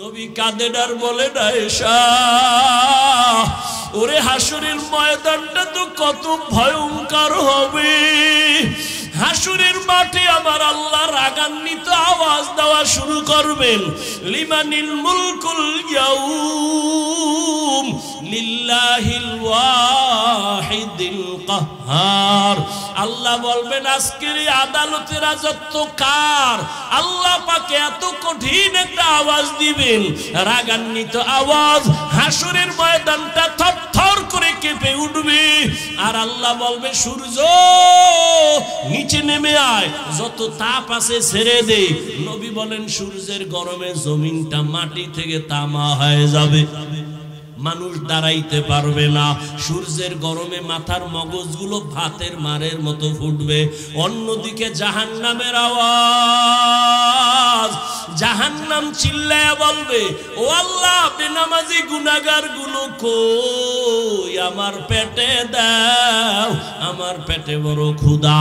নবী কাঁদেন আর বলেন আয়েশা, ওরে হাসরের ময়দানটা তো কত ভয়ঙ্কর হবে। হাসরের মাঠে আমার আল্লাহ রাগান্বিত আওয়াজ দেওয়া শুরু করবেন, লিমানিল মুলকুল ইয়াউম লিল্লাহিল ওয়াহিদিল কাহ্হার। আল্লাহ বলবেন আজকের এই আদালতের রাজত্ব কার? আল্লাহ পাকে এত কঠিন একটা আওয়াজ দিবেন, রাগান্বিত আওয়াজ, হাসরের ময়দানটা থরথর করে কেঁপে উঠবে। আর আল্লাহ বলবে সূর্য নিচে নেমে আয়, যত তাপ আছে ছেড়ে দে। নবী বলেন সূর্যের গরমে জমিনটা মাটি থেকে তামা হয়ে যাবে, মানুষ দাঁড়াইতে পারবে না। সূর্যের গরমে মাথার মগজগুলো ভাতের মারের মতো ফুটবে। অন্যদিকে জাহান্নামের আওয়াজ, জাহান্নাম চিল্লায়া বলবে, ও আল্লাহ বেনামাজি গুনাহগার গুলো কই, আমার পেটে দাও, আমার পেটে বড় ক্ষুধা।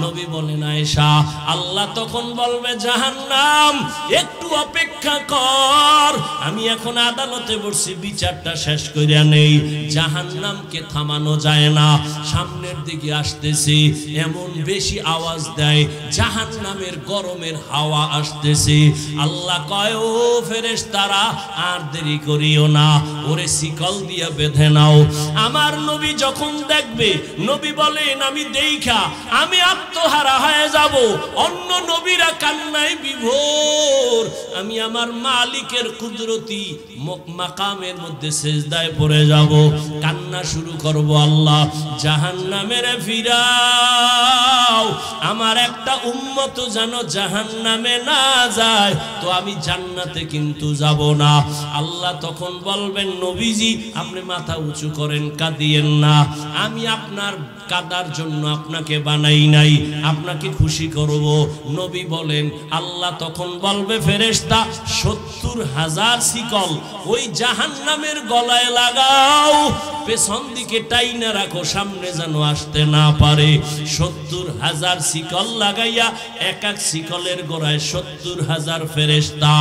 নবী বলেন আয়েশা, আল্লাহ তখন বলবে জাহান্নাম একটু অপেক্ষা কর, আমি এখন আদালতে বসছি, বিচারটা শেষ করিয়া নেই। জাহান্নামকে থামানো যায় না, সামনের দিকে আসতেছে, এমন বেশি আওয়াজ দেয়, জাহান্নামের গরমের হাওয়া আসতেছে। আল্লাহ কয়, ও ফেরেশতারা আর দেরি করিও না, ওরে শিকল দিয়ে বেঁধে নাও। আমার নবী যখন দেখবে, নবী বলেন আমি দেইখা আমি আত্মহারা হয়ে যাব। অন্য নবীরা কান্নায় বিভোর, আমি আমার মালিকের কুদরতি মাকামের মধ্যে সেজদায় পড়ে যাব, কান্না শুরু করব, আল্লাহ জাহান্নামের ফিরাও, আমার একটা উম্মত যেন জাহান্নামে না যায়, তো আমি জান্নাতে কিন্তু যাব না। আল্লাহ তখন বলবেন নবীজি আপনি মাথা উঁচু করেন, কাঁদিয়েন না, আমি আপনার কাদার জন্য আপনাকে বানাই নাই, আপনাকে খুশি করব। নবী বলেন, আল্লাহ তখন বলবে ফেরেশতা ৭০,০০০ শিকল ওই জাহান্নামের গলায় লাগাও, পেছন দিকে টাইনা রাখো, সামনে যেন আসতে না পারে। ৭০,০০০ শিকল লাগাইয়া এক এক শিকলের গোড়ায় ৭০,০০০ ফেরেশতা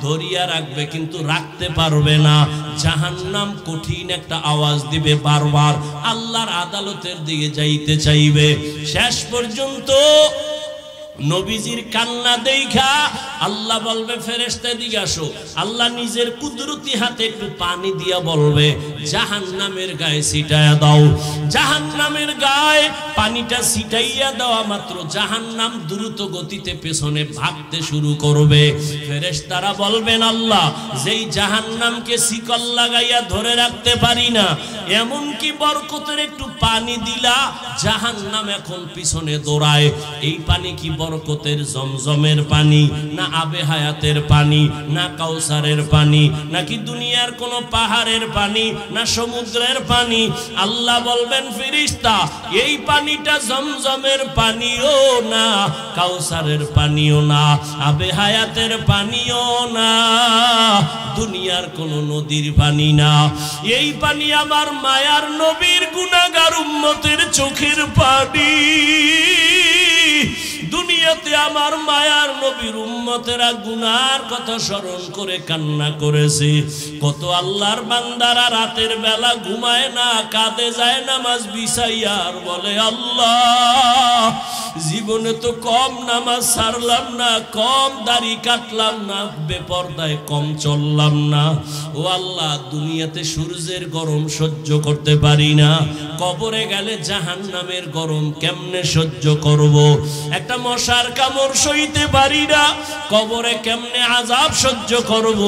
ধরিয়া রাখবে, কিন্তু রাখতে পারবে না। জাহান্নাম কঠিন একটা আওয়াজ দিবে, বারবার আল্লাহর আদালতের দিকে যাইতে চাইবে। শেষ পর্যন্ত নবীজির কান্না দেইখা আল্লাহ বলবে ফেরেশতা দিকে আসো। আল্লাহ নিজের কুদরতি হাতে একটু পানি দিয়া বলবে জাহান্নামের গায়ে ছিটাইয়া দাও। জাহান্নামের গায়ে পানিটা ছিটাইয়া দেওয়া মাত্র জাহান্নাম দ্রুত গতিতে পেছনে ভাগতে শুরু করবে। ফেরেশতারা বলবেন আল্লাহ যেই জাহান্নামকে শিকল লাগাইয়া ধরে রাখতে পারি না, এমন কি বরকতের একটু পানি দিলা, জাহান্নাম এখন পিছনে দৌড়ায়। এই পানি কি বরকতের জমজমের পানি, না আবে হায়াতের পানি, না কাউসারের পানি, নাকি দুনিয়ার কোন পাহাড়ের পানি, না সমুদ্রের পানি? আল্লাহ বলবেন ফেরেশতা এই পানিটা জমজমের পানিও না, কাউসারের পানিও না, আবে হায়াতের পানিও না, দুনিয়ার কোন নদীর পানি না। এই পানি আমার মায়ার নবীর গুনাহগার উম্মতের চোখের পানি। দুনিয়াতে আমার মায়ার নবীর উম্মতেরা গুনার কথা স্মরণ করে কান্না করেছে। কত আল্লাহর বান্দারা রাতের বেলা ঘুমায় না, কাঁদে যায় নামাজ বিছাইয়া আর বলে আল্লাহ জীবনে তো কম নামাজ ছাড়লাম না, কম দাড়ি কাটলাম না, বেপরদায় কম চললাম না। ও আল্লাহ দুনিয়াতে সূর্যের গরম সহ্য করতে পারি না, কবরে গেলে জাহান্নামের গরম কেমনে সহ্য করব? একটা মশার কামড় সইতে পারি না, কবরে কেমনে আযাব সহ্য করব?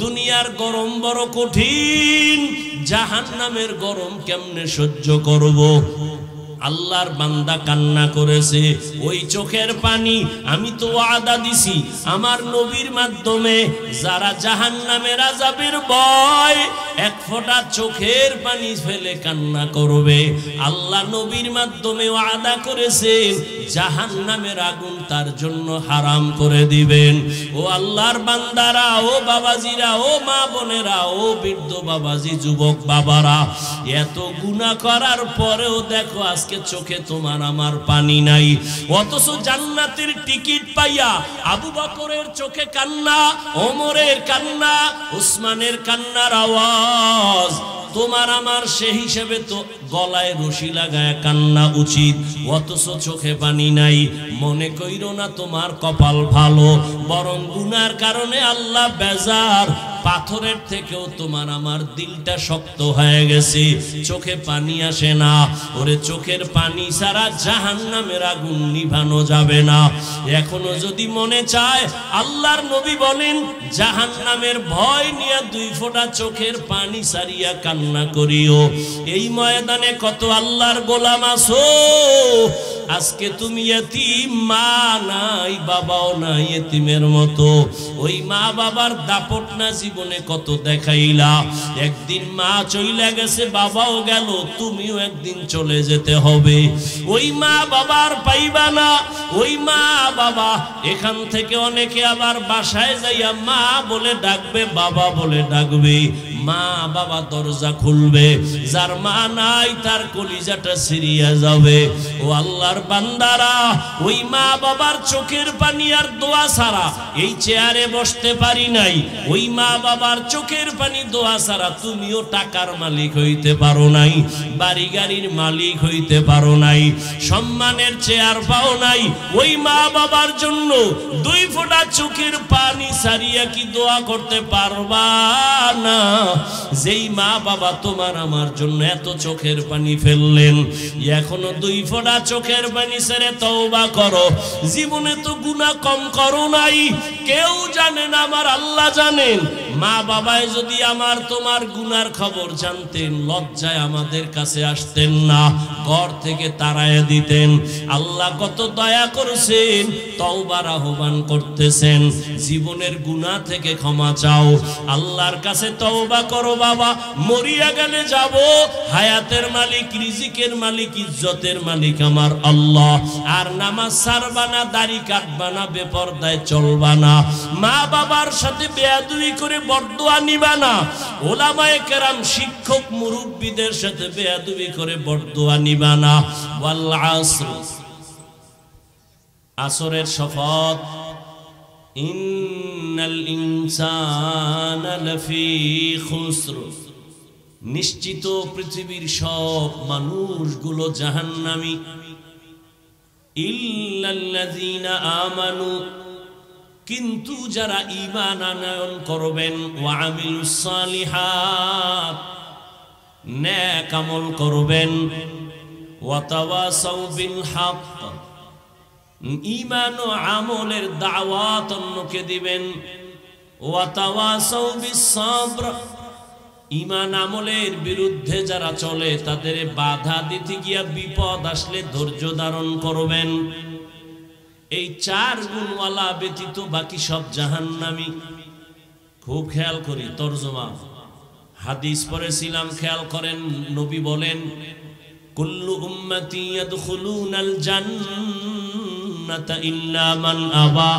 দুনিয়ার গরম বড় কঠিন, জাহান্নামের গরম কেমনে সহ্য করব? আল্লাহর বান্দা কান্না করেছে। ওই চোখের পানি আমি তো ওয়াদা দিছি আমার নবীর মাধ্যমে, যারা জাহান্নামের আযাবের ভয় এক ফোঁটা চোখের পানি ফেলে কান্না করবে, আল্লাহ নবীর মাধ্যমে ওয়াদা করেছেন জাহান্নামের আগুন তার জন্য হারাম করে দিবেন। ও আল্লাহর বান্দারা, ও বাবাজিরা, ও মা বোনেরা, ও বৃদ্ধ বাবাজি, যুবক বাবারা, এত গুনাহ করার পরেও দেখো আজকে আজকে চোখে তোমার আমার পানি নাই। অথচ জান্নাতের টিকিট পাইয়া আবু বকরের চোখে কান্না, ওমরের কান্না, উসমানের কান্নার আওয়াজ। তোমার আমার সেই হিসেবে তো গলায় রশি লাগায় কান্না উচিত, অথচ চোখে পানি নাই। মনে কইরো না তোমার কপাল ভালো, বরং গুনার কারণে আল্লাহ বেজার। পাথরের থেকেও তোমার আমার দিলটা শক্ত হয়ে গেছে, চোখে পানি আসে না। ওরে চোখের পানি ছাড়া জাহান্নামের আগুন নিভানো যাবে না। এখনো যদি মনে চায়, আল্লাহর নবী বলেন জাহান্নামের ভয় নিয়ে 2 ফোঁটা চোখের পানি সারিয়া কান্না করিও। এই ময়দানে কত আল্লাহর গোলাম আছো, আজকে তুমি এতিম, মা নাই বাবাও নাই, এতিমের মতো। ওই মা বাবার দাপট না জীবনে কত দেখাইলা। একদিন মা চলে গেছে, বাবাও গেল, তুমিও একদিন চলে যেতে হবে। ওই মা বাবার পাইবা না। ওই মা বাবা এখান থেকে অনেকে আবার বাসায় যাইয়া মা বলে ডাকবে, বাবা বলে ডাকবে। মা বাবা দরজা খুলবে, যার মা নাই তার কলিজাটা ছিঁড়িয়া যাবে। ও আল্লাহর বান্দারা, ওই মা বাবার চোখের পানি আর দোয়া ছাড়া এই চেয়ারে বসতে পারি নাই। ওই মা বাবার চোখের পানি দোয়া ছাড়া তুমিও টাকার মালিক হইতে পারো নাই, বাড়ি গাড়ির মালিক হইতে পারো নাই, সম্মানের চেয়ার পাও নাই। ওই মা বাবার জন্য 2 ফোঁটা চোখের পানি সারিয়া কি দোয়া করতে পারবা না? যেই মা বাবা তোমার আমার জন্য এত চোখের পানি ফেললেন, এখনো 2 ফোঁটা চোখের পানি ছেড়ে তওবা করো। জীবনে তো গুনাহ কম করো নাই, কেউ জানে না, আমার আল্লাহ জানেন। মা বাবাই যদি আমার তোমার গুনার খবর জানতেন, লজ্জায় আমাদের কাছে আসতেন না, ঘর থেকে তাড়াইয়া দিতেন। আল্লাহ কত দয়া করেছেন, তওবার আহ্বান করতেছেন। জীবনের গুনাহ থেকে ক্ষমা চাও, আল্লাহর কাছে তওবা করো। বাবা মরিয়া গেলে যাব, হায়াতের মালিক, রিজিকের মালিক, ইজ্জতের মালিক আমার আল্লাহ। আর নামাজ ছাড়বা না, দাড়ি কাটবা না, বেপরদায় চলবা না, মা বাবার সাথে বেয়াদবি করে বরদোয়া নিবা না, ওলামায়ে কেরাম শিক্ষক মুরব্বীদের সাথে বেয়াদবি করে বরদোয়া নিবা না। ওয়াল আসর, আসরের শপথ, ইন্নাল ইনসানা লাফি খুসর, নিশ্চিত পৃথিবীর সব মানুষগুলো জাহান্নামী, ইল্লাল্লাযীনা আমানু, কিন্তু যারা ঈমান আনয়ন করবেন, ওয়া আমিলুস সালিহাত, নেক আমল করবেন, ওয়া তাওয়াসাউ বিল হক, ঈমান ও আমলের দাওয়াত অন্যকে দিবেন, ওয়া তাওয়াসাউ বিস সাবর, ঈমান আমলের বিরুদ্ধে যারা চলে তাদের বাধা দিতে গিয়া বিপদ আসলে ধৈর্য ধারণ করবেন। এই 4 গুণওয়ালা ব্যতীত বাকি সব জাহান্নামী। খুব খেয়াল করি তরজমা, হাদিস পড়েছিলাম, খেয়াল করেন। নবী বলেন কুল্লু উম্মতি ইয়াদখুলুনাল জান্নাতা ইল্লা মান আবা।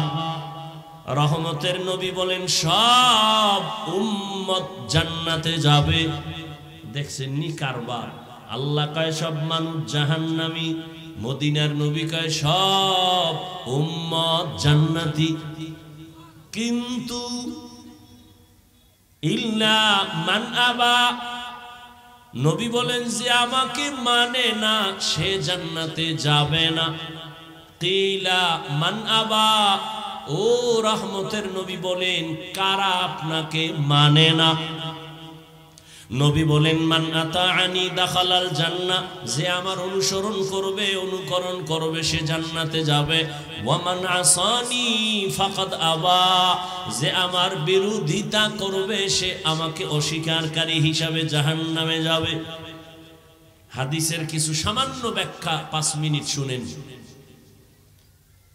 রহমতের নবী বলেন সব উম্মত জান্নাতে যাবে। দেখছেন নি কারবার, আল্লাহ কয় সব মানুষ জাহান্নামী, মদিনার নবী কয় সব উম্মত জান্নাতি। কিন্তু ইল্লা মান আবা, নবী বলেন যে আমাকে মানে না সে জান্নাতে যাবে না। কিলা মান আবা, ও রহমতের নবী বলেন কারা আপনাকে মানে না? নবী বলেন মান আতাআনি দাখালাল জান্নাহ, যে আমার অনুসরণ করবে, অনুকরণ করবে সে জান্নাতে যাবে। ওয়া মান আসানি ফাকাদ আবা, যে আমার বিরোধিতা করবে সে আমাকে অস্বীকারকারী হিসাবে জাহান্নামে যাবে। হাদিসের কিছু সামান্য ব্যাখ্যা 5 মিনিট শুনেন।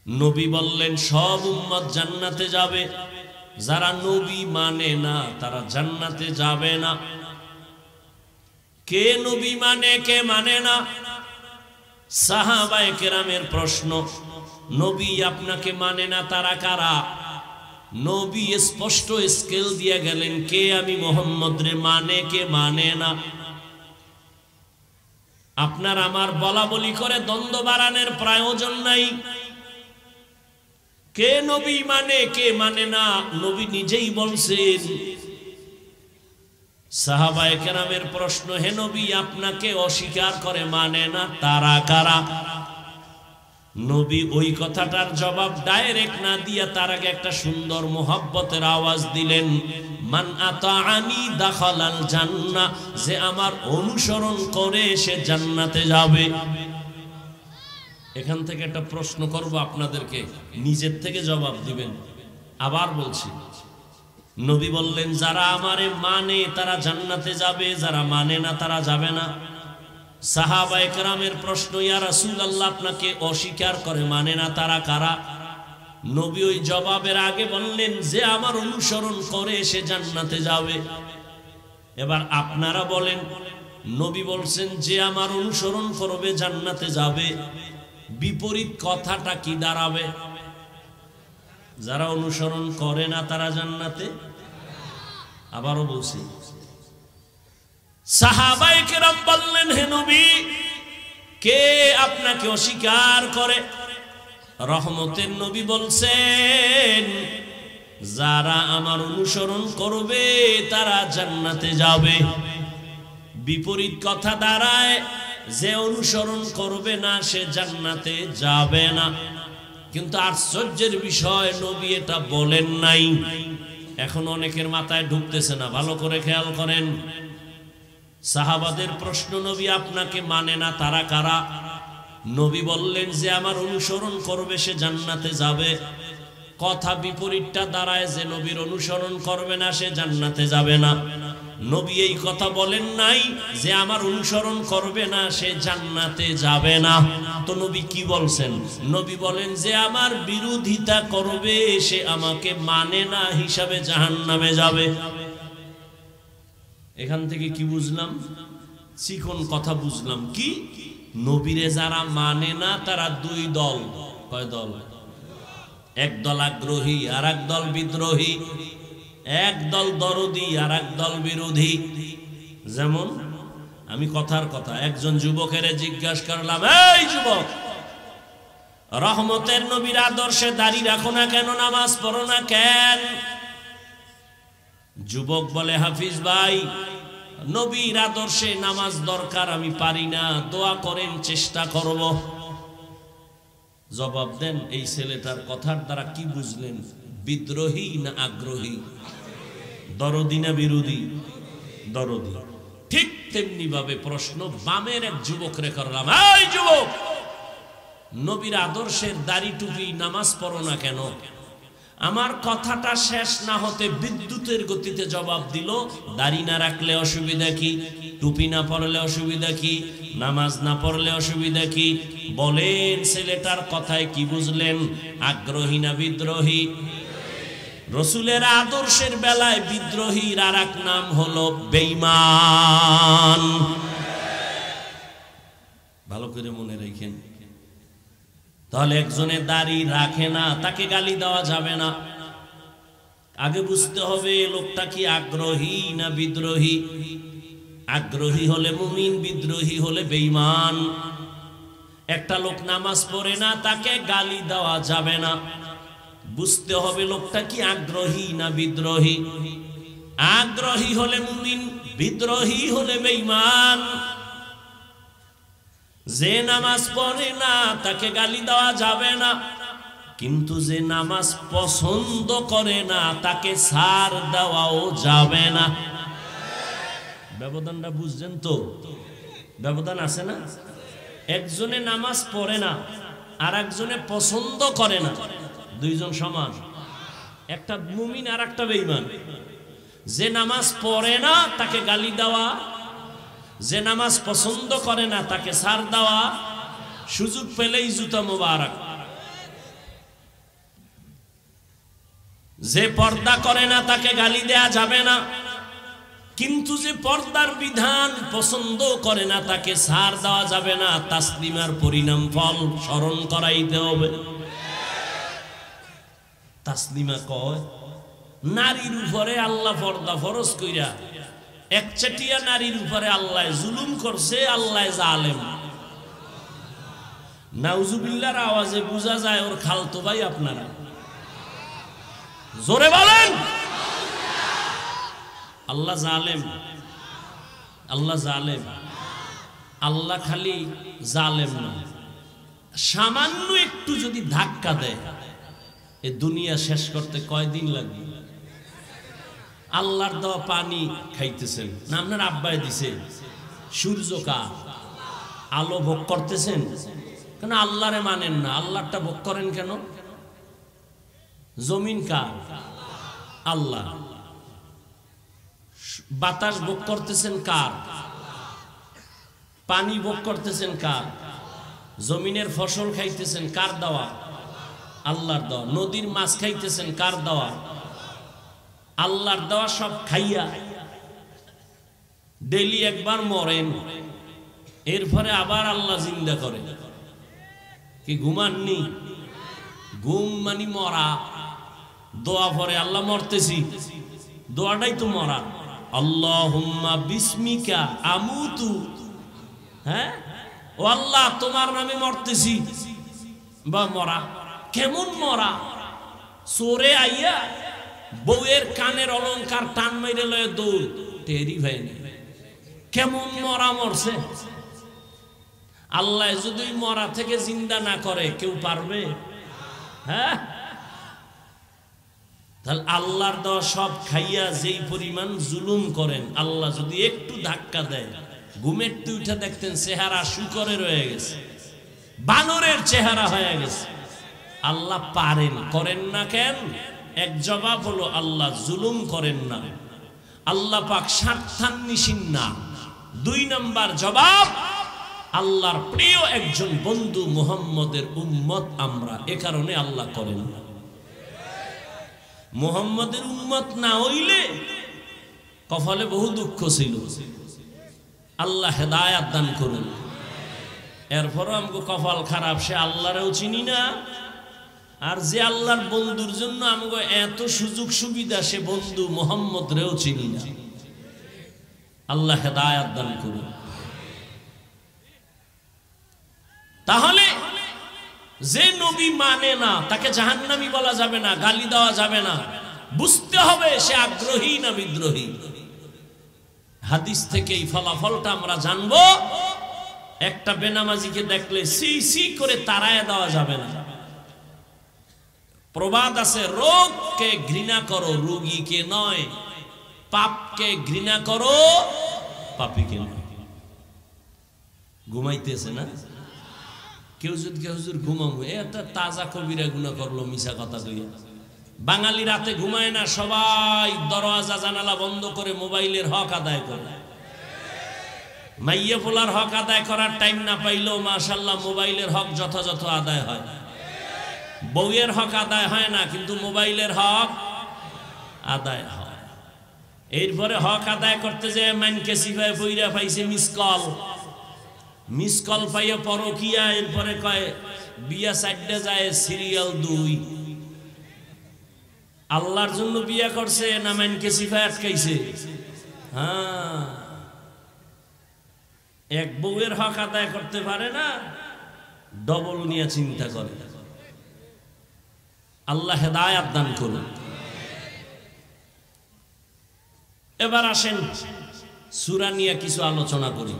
নবী বললেন সব উম্মত জান্নাতে যাবে, যারা নবী মানে না তারা জান্নাতে যাবে না। কে নবী মানে, কে মানে না? সাহাবায়ে কেরামের প্রশ্ন, নবী আপনাকে মানে না তারা কারা? নবী স্পষ্ট স্কেল দিয়ে গেলেন, কে আমি মুহাম্মদ রে মানে, কে মানে না। আপনার আমার বলা বলি করে দ্বন্দ্ব বাড়ানোর প্রয়োজন নাই। কে নবী মানে কে মানে না, নবী নিজেই বলছেন। সাহাবায়ে কেরামের প্রশ্ন, হে নবী আপনাকে অস্বীকার করে মানে না তারা কারা? নবী ওই কথাটার জবাব ডাইরেক্ট না দিয়া তার আগে একটা সুন্দর মোহাব্বতের আওয়াজ দিলেন, মান আতাআনি দাখালাল জান্নাহ, যে আমার অনুসরণ করে সে জান্নাতে যাবে। এখান থেকে একটা প্রশ্ন করব আপনাদেরকে, নিজের থেকে জবাব দিবেন। আবার বলছি, নবী বললেন যারা আমারে মানে তারা জান্নাতে যাবে, যারা মানে না তারা যাবে না। সাহাবায়ে কেরামের প্রশ্ন, ইয়া রাসূলুল্লাহ আপনাকে অস্বীকার করে মানে না তারা কারা? নবী ওই জবাবের আগে বললেন যে আমার অনুসরণ করে সে জান্নাতে যাবে। এবার আপনারা বলেন, নবী বলছেন যে আমার অনুসরণ করবে জান্নাতে যাবে, বিপরীত কথাটা কি দাঁড়াবে? যারা অনুসরণ করে না তারা জান্নাতে। আবারও বলছি, সাহাবায়ে কেরাম বললেন, হে নবী কে আপনাকে অস্বীকার করে? রহমতের নবী বলছেন যারা আমার অনুসরণ করবে তারা জান্নাতে যাবে। বিপরীত কথা দাঁড়ায় যে অনুসরণ করবে না সে জান্নাতে যাবে না। কিন্তু আশ্চর্যের বিষয় নবী এটা বলেন নাই। এখন অনেকের মাথায় ঢুকতেছে না, ভালো করে খেয়াল করেন। সাহাবাদের প্রশ্ন, নবী আপনাকে মানে না তারা কারা? নবী বললেন যে আমার অনুসরণ করবে সে জান্নাতে যাবে। কথা বিপরীতটা দাঁড়ায় যে নবীর অনুসরণ করবে না সে জান্নাতে যাবে না। নবী এই কথা বলেন নাই যে আমার অনুসরণ করবে না সে জান্নাতে যাবে না। তো নবী কি বলছেন? নবী বলেন যে আমার বিরোধিতা করবে সে আমাকে মানে না হিসাবে জাহান্নামে যাবে। এখান থেকে কি বুঝলাম? চিকন কথা বুঝলাম। কি? নবীরে যারা মানে না তারা দুই দল। কয় দল? এক দল আগ্রহী আর এক দল বিদ্রোহী, এক দল দরদি আর এক দল বিরোধী। যেমন আমি কথার কথা একজন যুবকের জিজ্ঞাসা করলাম, এই যুবক, রহমতের নবীর আদর্শে দাঁড়িয়ে রাখো না কেন, নামাজ পড়ো না কেন? যুবক বলে, হাফিজ ভাই নবীর আদর্শে নামাজ দরকার, আমি পারি না, দোয়া করেন, চেষ্টা করব। জবাব দেন, এই ছেলেটার কথার দ্বারা কি বুঝলেন? বিদ্রোহী না আগ্রহী? দরদি না বিরোধী? দরদি। ঠিক তেমনি ভাবে প্রশ্ন বামের এক যুবকরে করলাম, এই যুবক, নবীর আদর্শের দাড়ি টুপি নামাজ পড়ো না কেন? আমার কথাটা শেষ না হতে বিদ্যুতের গতিতে জবাব দিল, দাড়ি না রাখলে অসুবিধা কি? টুপি না পরলে অসুবিধা কি? নামাজ না পড়লে অসুবিধা কি? বলেন ছেলেটার কথায় কি বুঝলেন? আগ্রহী না বিদ্রোহী? রসুলের আদর্শের বেলায় বিদ্রোহীর আর এক নাম হলো বেঈমান। ভালো করে মনে রাখেন। তাহলে একজনে দাড়ি রাখে না, তাকে গালি দেওয়া যাবে না। আগে বুঝতে হবে লোকটা কি আগ্রহী না বিদ্রোহী। আগ্রহী হলে মুমিন, বিদ্রোহী হলে বেঈমান। একটা লোক নামাজ পড়ে না, তাকে গালি দেওয়া যাবে না। বুঝতে হবে লোকটা কি আগ্রহী না বিদ্রোহী। আগ্রহী হলে মুমিন, বিদ্রোহী হলে বেঈমান। যে নামাজ পড়ে না তাকে গালি দেওয়া যাবে না, কিন্তু যে নামাজ পছন্দ করে না তাকে ছাড় দেওয়াও যাবে না। ব্যবধানটা বুঝছেন তো? ব্যবধান আছে না? একজনে নামাজ পড়ে না আর একজনে পছন্দ করে না, দুইজন সমান? একটা মুমিন আর একটা বেঈমান। যে নামাজ পড়ে না তাকে গালি দেওয়া, যে নামাজ পছন্দ করে না তাকে ছাড় দেওয়া, সুযোগ পেলেই জুতা মোবারক। যে পর্দা করে না তাকে গালি দেয়া যাবে না, কিন্তু যে পর্দার বিধান পছন্দ করে না তাকে ছাড় দেওয়া যাবে না। তাসলিমার পরিণাম ফল স্মরণ করাইতে হবে। তাসলিমা কয় নারীর উপরে আল্লাহ পর্দা ফরজ কইরা একচেটিয়া নারীর উপরে আল্লাহ জুলুম করছে, আল্লাহ জালেম। নাউজুবিল্লাহর আওয়াজে বোঝা যায় ওর খালতো ভাই আপনারা। জোরে বলেন আল্লাহ জালেম, আল্লাহ জালেম। আল্লাহ খালি জালেম না, সামান্য একটু যদি ধাক্কা দেয় এ দুনিয়া শেষ করতে কয়দিন লাগবে? আল্লাহর দেওয়া পানি খাইতেছেন না আপনার আব্বাই দিছে? সূর্য কার? আলো ভোগ করতেছেন কেন? আল্লাহরে মানেন না, আল্লাহটা ভোগ করেন কেন? জমিন কার? আল্লাহ। বাতাস ভোগ করতেছেন কার? পানি ভোগ করতেছেন কার? জমিনের ফসল খাইতেছেন কার দেওয়া? আল্লাহর দেওয়া। নদীর মাছ খাইতেছেন কার দেওয়া? আল্লাহর দেওয়া। সব খাইয়া ডেইলি একবার মরেন, এরপরে আবার আল্লাহ জিন্দা করে। কি ঘুমাননি? ঘুম মানে মরা। দোয়া পরে আল্লাহ মরতেছি, দোয়াটাই তো মরা। আল্লাহুম্মা বিসমিকা আমুতু। হ্যাঁ, ও আল্লাহ তোমার নামে মরতেছি। বা মরা কেমন মরা? চোরে আইয়া বউয়ের কানের অলংকার টান মাইরে লয়ে দৌড়, টেরি ভাই কেমন মরা মরছে। আল্লাহ যদি মরা থেকে জিন্দা না করে কেউ পারবে? হ্যাঁ, তাহলে আল্লাহর দেওয়া সব খাইয়া যেই পরিমাণ জুলুম করেন, আল্লাহ যদি একটু ধাক্কা দেয়, ঘুমের উঠে দেখতেন চেহারা শুকরে রয়ে গেছে, বানরের চেহারা হয়ে গেছে। আল্লাহ পারেন, করেন না কেন? এক জবাব হলো আল্লাহ জুলুম করেন না, আল্লাহ পাক স্বার্থান্বেষী না। 2 নম্বর জবাব, আল্লাহর প্রিয় একজন বন্ধু মুহাম্মদের উম্মত আমরা, এ কারণে আল্লাহ করেন না। মুহাম্মদের উম্মত না হইলে কপালে বহু দুঃখ ছিল। আল্লাহ হেদায়াত দান করুন। এরপরও আমাকে কপাল খারাপ, সে আল্লাহরেও চিনি না, আর যে আল্লাহর বন্ধুর জন্য আমাকে এত সুযোগ সুবিধা, সে বন্ধু মুহাম্মদ রেও চিনি না। আল্লাহ হেদায়াত দান করুন। তাহলে যে নবী মানে না তাকে জাহান্নামী বলা যাবে না, গালি দেওয়া যাবে না। বুঝতে হবে সে আগ্রহী না বিদ্রোহী। হাদিস থেকে এই ফলাফলটা আমরা জানবো। একটা বেনামাজিকে দেখলে সি সি করে তাড়ায় দেওয়া যাবে না। প্রবাদ আছে, রোগকে ঘৃণা করো রোগীকে নয়, পাপকে ঘৃণা করো পাপীকে নয়। ঘুমাইতেছে না কেউ? যদি কেউ হুজুর ঘুমাবো, একটা তাজা কবিরা গুনাহ করলো মিশা কথা কইয়া। বাঙালি রাতে ঘুমায় না, সবাই দরওয়াজা জানালা বন্ধ করে মোবাইলের হক আদায় করে। মাইয়া পোলার হক আদায় করার টাইম না পাইলেও মাশাআল্লাহ মোবাইলের হক যথাযথ আদায় হয়। বউয়ের হক আদায় হয় না, কিন্তু মোবাইলের হক আদায় হয়। এরপরে হক আদায় করতে যে মানকে সিফায় পইরা পাইছে মিস কল পাইয়া পরকিয়া। এরপরে কয় বিয়া সাইডে যায় সিরিয়াল 2। আল্লাহর জন্য বিয়া করছে না মানকে সিফায় আটকাইছে? হ্যাঁ, এক বউয়ের হক আদায় করতে পারে না, ডবল নিয়ে চিন্তা করে। আল্লাহ হেদায়াত দান করুন। এবার আসেন সূরা নিয়ে কিছু আলোচনা করি।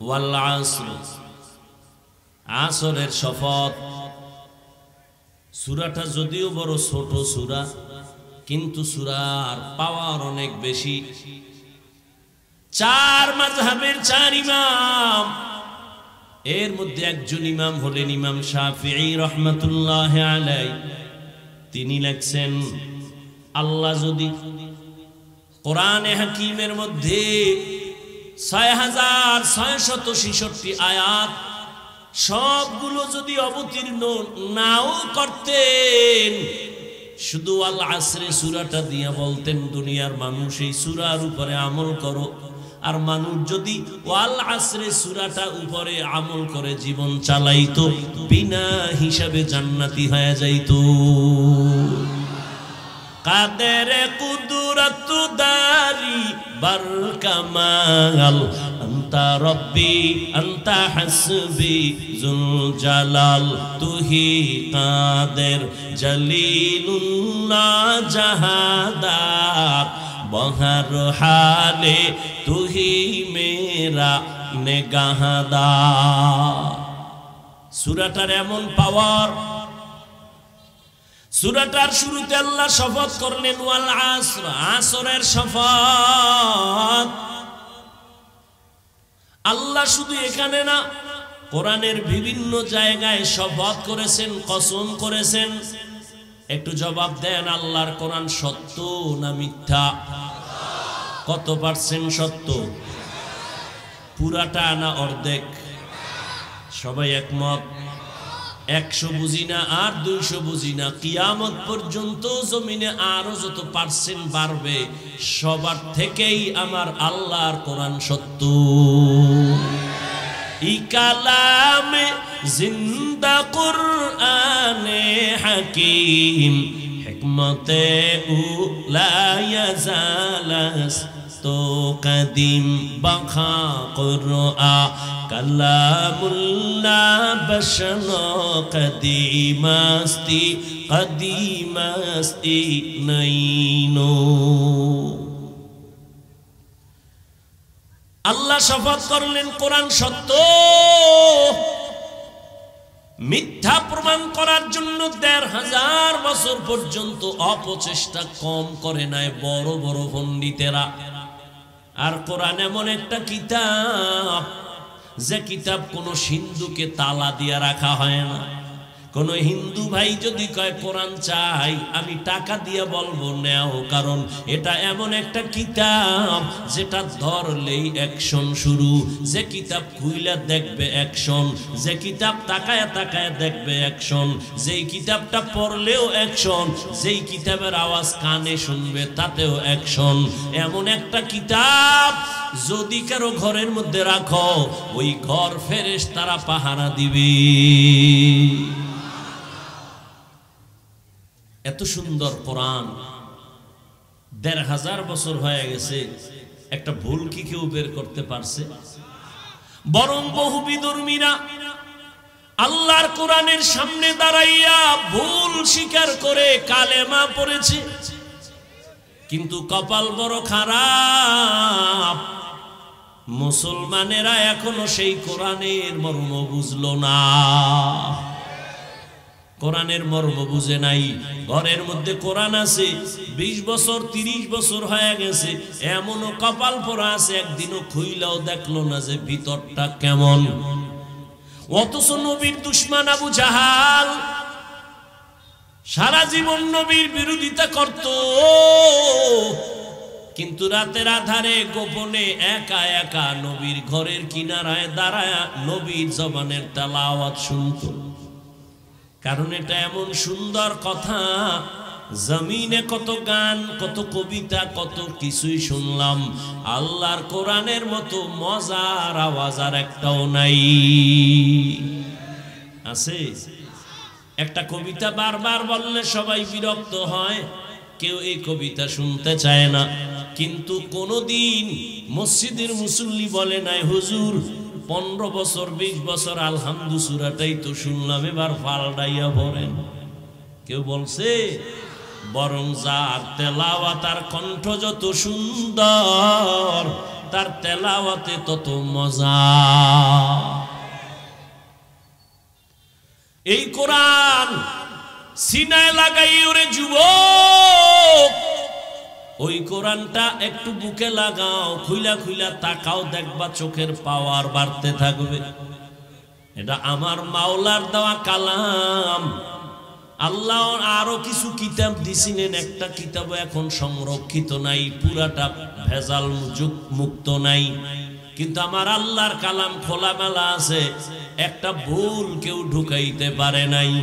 ওয়াল আসর, আসরের শপথ। সূরাটা যদিও বড় ছোট সূরা, কিন্তু সূরার পাওয়ার অনেক বেশি। 4 মাযহাবের 4 ইমাম, এর মধ্যে একজন ইমাম হলেন ইমাম শাফিঈ রাহমাতুল্লাহ আলাইহি। তিনি লেখছেন, আল্লাহ যদি কোরআনে হাকিমের মধ্যে 6666 আয়াত সবগুলো যদি অবতীর্ণ নাও করতেন, শুধু আল আসরে সূরাটা দিয়ে বলতেন দুনিয়ার মানুষ এই সূরার উপরে আমল করো, আর মানুষ যদি ওয়াল আসরে সূরাটা উপরে আমল করে জীবন চালাইতো, বিনা হিসাবে জান্নাতি হয়ে যাইতো। কাদের কুদরত দারি বারকামাল আন্তা রব্বি আন্তা হাসবি জুল জালাল তুহি কাদের জলিলুল্লাহ জাহাদার বহর হালে তুহি মেরা নেগাহদার। সূরাটার এমন পাওয়ার, সূরাটার শুরুতে আল্লাহ শপথ করলেন ওয়াল আসর, আসরের শপথ। আল্লাহ শুধু এখানে না, কোরআনের বিভিন্ন জায়গায় শপথ করেছেন, কসম করেছেন। একটু জবাব দেন, আল্লাহর কোরআন সত্য না মিথ্যা? কত পার্সেন্ট সত্য? পুরাটা না অর্ধেক? সবাই একমত? 100 বুঝি না আর 200 বুঝি না, কিয়ামত পর্যন্ত জমিনে আরো যত পার্সেন্ট বাড়বে সবার থেকেই আমার আল্লাহর কোরআন সত্য। ই কালামে জিন্দা কুরআনে হাকিম হিকমতে উলা ইয়াজালাস তো কদিম বাখা কুরআন কালামুল্লাহ বশনো কদিমাস্তি কদিমাস্তি নাইনো। আল্লাহ শপথ করলেন কোরআন সত্য। মিথ্যা প্রমাণ করার জন্য ১৫০০ বছর পর্যন্ত অপচেষ্টা কম করে নাই বড় বড় পণ্ডিতেরা। আর কোরআন এমন একটা কিতাব, যে কিতাব কোনো সিন্ধুকে তালা দিয়ে রাখা হয় না। কোন হিন্দু ভাই যদি কয় কোরআন চাই, আমি টাকা দিয়ে বলবো নেও, কারণ এটা এমন একটা কিতাব যেটা ধরলেই অ্যাকশন শুরু। যে কিতাব খুইলা দেখবে অ্যাকশন, যে কিতাব তাকায় তাকায় দেখবে অ্যাকশন, যেই কিতাবটা পড়লেও অ্যাকশন, যেই কিতাবের আওয়াজ কানে শুনবে তাতেও অ্যাকশন। এমন একটা কিতাব যদি কারো ঘরের মধ্যে রাখো, ওই ঘর ফেরেশতারা পাহারা দিবে। এত সুন্দর কোরআন, ১৫০০ বছর হয়ে গেছে, একটা ভুল কি কেউ বের করতে পারছে? বরং বহু বিধর্মীরা আল্লাহর কোরআনের সামনে দাঁড়াইয়া ভুল স্বীকার করে কালেমা পড়েছে, কিন্তু কপাল বড় খারাপ, মুসলমানেরা এখনো সেই কোরআনের মর্ম বুঝলো না। কোরআনের মর্ম বুঝে নাই। ঘরের মধ্যে কোরআন আছে, ২০ বছর ৩০ বছর হয়ে গেছে, এমনও কপাল পরা আছে একদিনও খুইলাও দেখলো না যে ভিতরটা কেমন। অথচ নবীর দুশমন আবু জাহাল সারা জীবন নবীর বিরোধিতা করত, কিন্তু রাতের আধারে গোপনে একা একা নবীর ঘরের কিনারায় দাঁড়ায় নবীর জবানের তেলাওয়াত শুনত। কারণ এটা এমন সুন্দর কথা, জমিনে কত গান, কত কবিতা, কত কিছুই শুনলাম, আল্লাহর কোরআনের মতো মজার আওয়াজ আর একটাও নাই। আছে? একটা কবিতা বারবার বললে সবাই বিরক্ত হয়, কেউ এই কবিতা শুনতে চায় না। কিন্তু কোনদিন মসজিদের মুসল্লি বলে নাই, হুজুর 15 বছর 20 বছর আলহামদু সূরাটাই তো শুনলাম, এবার পাল্টাইয়া পড়েন। কেউ বলছে? বরং যার তেলাওয়াত আর কণ্ঠ যত সুন্দর, তার তেলাওয়াতে তত মজা। এই কোরআন সিনায় লাগাই ওরে যুবক, ওই কোরআনটা একটু বুকে লাগাও, খুইলা খুইলা তাকাও, দেখবা চোখের পাওয়ার বাড়তে থাকবে। এটা আমার মাওলার দেওয়া কালাম। আল্লাহ আরো কিছু কিতাব দিছিলেন, একটা কিতাব এখন সংরক্ষিত নাই, পুরাটা ভেজাল মুক্ত নাই, কিন্তু আমার আল্লাহর কালাম খোলামেলা আছে, একটা ভুল কেউ ঢুকাইতে পারে নাই।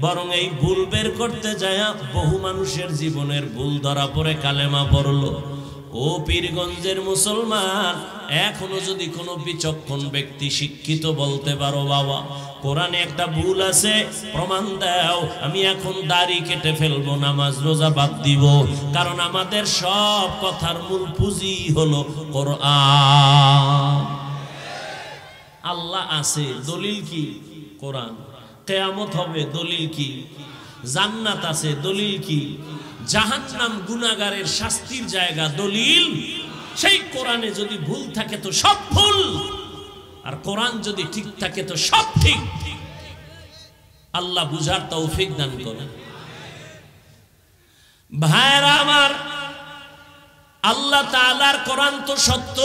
বরং এই ভুল বের করতে যায় বহু মানুষের জীবনের ভুল ধরা পড়ে কালেমা পড়লো। ও পীরগঞ্জের মুসলমান, এখনো যদি কোনো বিচক্ষণ ব্যক্তি শিক্ষিত বলতে পারো বাবা কোরআনে একটা ভুল আছে, প্রমাণ দাও। আমি এখন দাড়ি কেটে ফেলবো, নামাজ রোজা বাদ দিব, কারণ আমাদের সব কথার মূল পুঁজি হলো কোরআন। আল্লাহ আছে, দলিল কি? কোরআন। কিয়ামত হবে, দলিল কি? জান্নাত আছে, দলিল কি? জাহান্নাম গুনাহগারের শাস্তির জায়গা, দলিল সেই কোরআনে যদি ভুল থাকে তো সব ভুল, আর কোরআন যদি ঠিক থাকে তো সব ঠিক। আল্লাহ বুঝার তৌফিক দান করেন। ভাইরা আমার, আল্লাহ তাআলার কোরআন তো সত্য।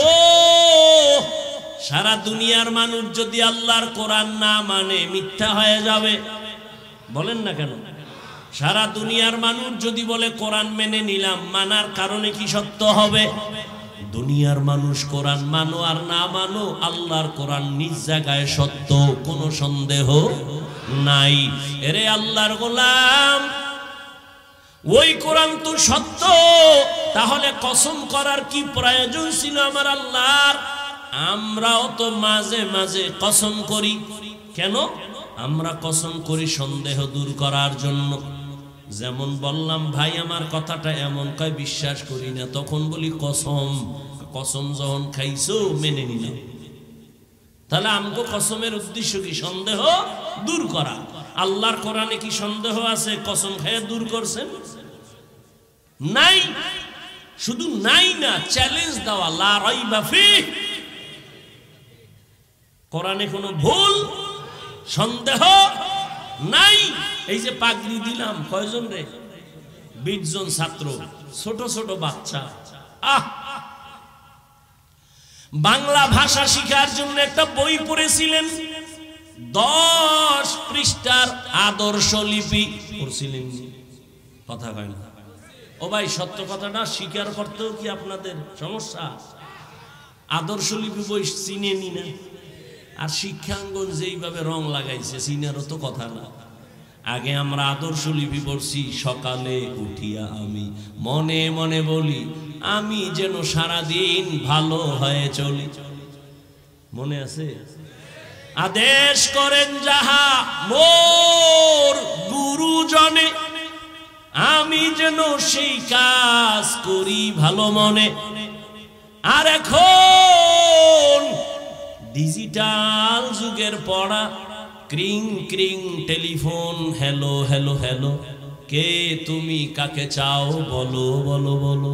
সারা দুনিয়ার মানুষ যদি আল্লাহর কোরআন না মানে মিথ্যা হয়ে যাবে। বলেন না কেন? সারা দুনিয়ার মানুষ যদি বলে কোরআন মেনে নিলাম, মানার কারণে কি সত্য হবে? দুনিয়ার মানুষ কোরআন মানো আর না মানো, আল্লাহর কোরআন নিজ জায়গায় সত্য, কোনো সন্দেহ নাই। এরে আল্লাহর গোলাম, ওই কোরআন তো সত্য, তাহলে কসম করার কি প্রয়োজন ছিল আমার আল্লাহর? আমরাও তো মাঝে মাঝে কসম করি। কেন আমরা কসম করি? সন্দেহ দূর করার জন্য। যেমন বললাম, ভাই আমার কথাটা এমন কয় বিশ্বাস করি না, তখন বলি কসম। কসম যখন খাইছো মেনে নিলাম। তাহলে আমগো কসমের উদ্দেশ্য কি? সন্দেহ দূর করা। আল্লাহর কোরআনে কি সন্দেহ আছে? কসম খাইয়া দূর করছেন? নাই। শুধু নাই না, চ্যালেঞ্জ দেওয়া, লা রাইবা ফিহ। কোরআনে কোনো ভুল সন্দেহ নাই। এই যে পাগড়ি দিলাম, কয়জন রে? 20 জন ছাত্র, ছোট ছোট বাচ্চা। বাংলা ভাষা শিখার জন্য একটা বই পড়েছিলেন, 10 পৃষ্ঠার আদর্শ লিপি পড়ছিলেন। কথা কয় না ও ভাই, সত্য কথাটা স্বীকার করতেও কি আপনাদের সমস্যা? আদর্শ লিপি বই চিনে নি না, আর শিক্ষাঙ্গন যেইভাবে রং লাগাইছে চিনারও তো কথা না। আগে আমরা আদর্শ লিপি পড়ছি, সকালে উঠিয়া আমি মনে মনে বলি, আমি যেন সারাদিন ভালো হয়ে চলি। মনে আছে? আদেশ করেন যাহা মোর গুরুজনে, আমি যেন সেই কাজ করি ভালো মনে। আর এখন ডিজিটাল যুগের পড়া, ক্রিং ক্রিং টেলিফোন, হ্যালো হ্যালো হ্যালো, কে তুমি কাকে চাও বলো বলো বলো,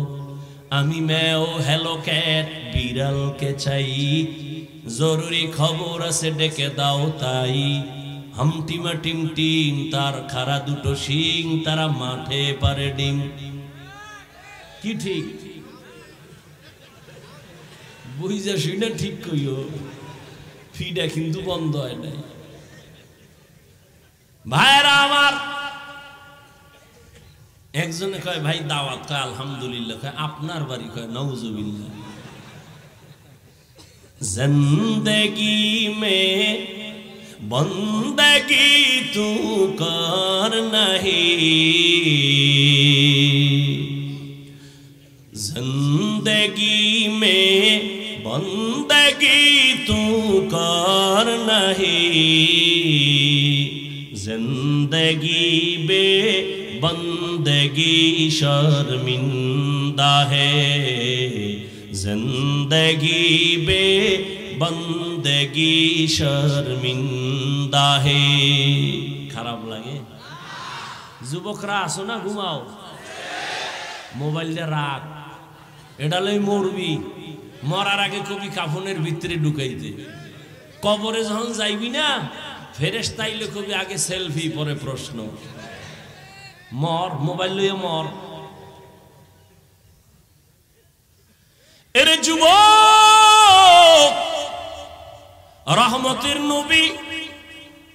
আমি ম্যাও হ্যালো ক্যাট বিড়ালকে চাই, জরুরি খবর আছে ডেকে দাও তাই, হামটিমা টিম টিম তার খাড়া দুটো শিং, তারা মাঠে পারে ডিম। কি ঠিক? বুঝা শুনে ঠিক কইও, ফিডা কিন্তু বন্ধ হয় নাই। ভাইরা আমার, একজনে কয় ভাই দাওয়াত, কয় আলহামদুলিল্লাহ, কয় আপনার বাড়ি, কয় নাউজুবিল্লাহ। জিন্দেগি মে বন্দগি তু কর নাহি, जिंदगी में बंदगी तू कर नहीं, जिंदगी बे बंदगी शर्मिंदा है, जिंदगी बे बंदगी शर्मिंदा है। খারাপ লাগে? যুবকরা আসো না, ঘুমাও, মোবাইলটা রাখ, এটা লই মরবি। মরার আগে কবি কাফনের ভিতরে ঢুকাইতে, কবরে যখন যাইবি না, ফেরেশতা আইলে কবি আগে সেলফি, পরে প্রশ্ন। মর, মোবাইল লইয়া মর। এরে যুবক, রহমতের নবী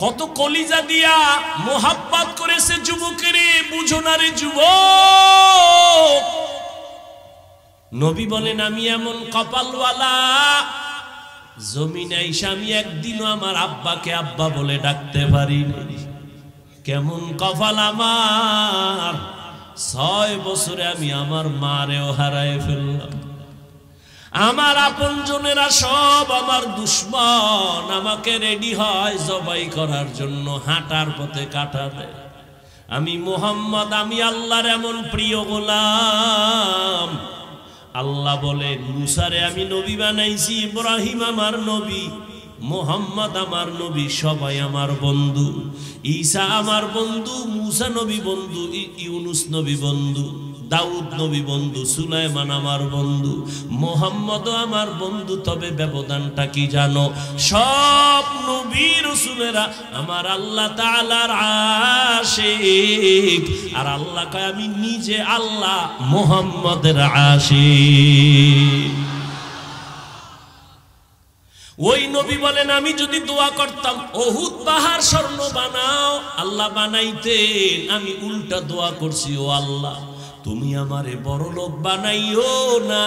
কত কলিজা দিয়া মোহাব্বত করেছে যুবকের, বুঝো না রে যুবক। নবী বলেন, আমি এমন কপালওয়ালা, জমিনে আইসা আমি একদিনও আমার আব্বাকে আব্বা বলে ডাকতে পারি। কেমন কপাল আমার, 6 বছরে আমি আমার মারেও হারায় ফেললাম। আমার আপনজনেরা সব আমার দুশ্মন, আমাকে রেডি হয় জবাই করার জন্য, হাঁটার পথে কাটা দেয়। আমি মুহাম্মদ, আমি আল্লাহর এমন প্রিয় গোলাম। আল্লাহ বলেন মুসারে আমি নবী বানাইছি, ইব্রাহিম আমার নবী, মুহাম্মদ আমার নবী, সবাই আমার বন্ধু। ঈসা আমার বন্ধু, মুসা নবী বন্ধু, ইউনুস নবী বন্ধু, দাউদ নবী বন্ধু, সুলাইমান আমার বন্ধু, মুহাম্মদও আমার বন্ধু। তবে ব্যবধানটা কি জানো? সব নবী রাসূলেরা আমার আল্লাহ তাআলার আশিক, আর আল্লাহ কয় আমি নিজে আল্লাহ মুহাম্মদের আশিক। ওই নবী বলেন আমি যদি দোয়া করতাম উহুদ পাহাড় স্বর্ণ বানাও, আল্লাহ বানাইতেন। আমি উল্টা দোয়া করছি, ও আল্লাহ তুমি আমারে বড় লোক বানাইও না,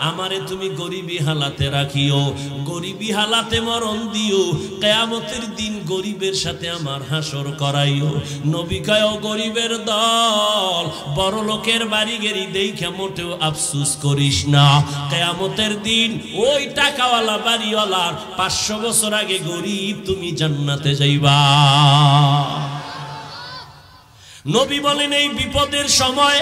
আমারে তুমি গরিবী হালাতে রাখিও, গরিবী হালাতে মরণ দিও, কিয়ামতের দিন গরিবের সাথে আমার হাসর করাইও। নবী কয় ও গরিবের দল, বড় লোকের বাড়ি গেরি দেখে মোটেও আফসোস করিস না, কিয়ামতের দিন ওই টাকাওয়ালা বাড়িওয়ালার 500 বছর আগে গরিব তুমি জান্নাতে যাইবা। নবী বলেন এই বিপদের সময়,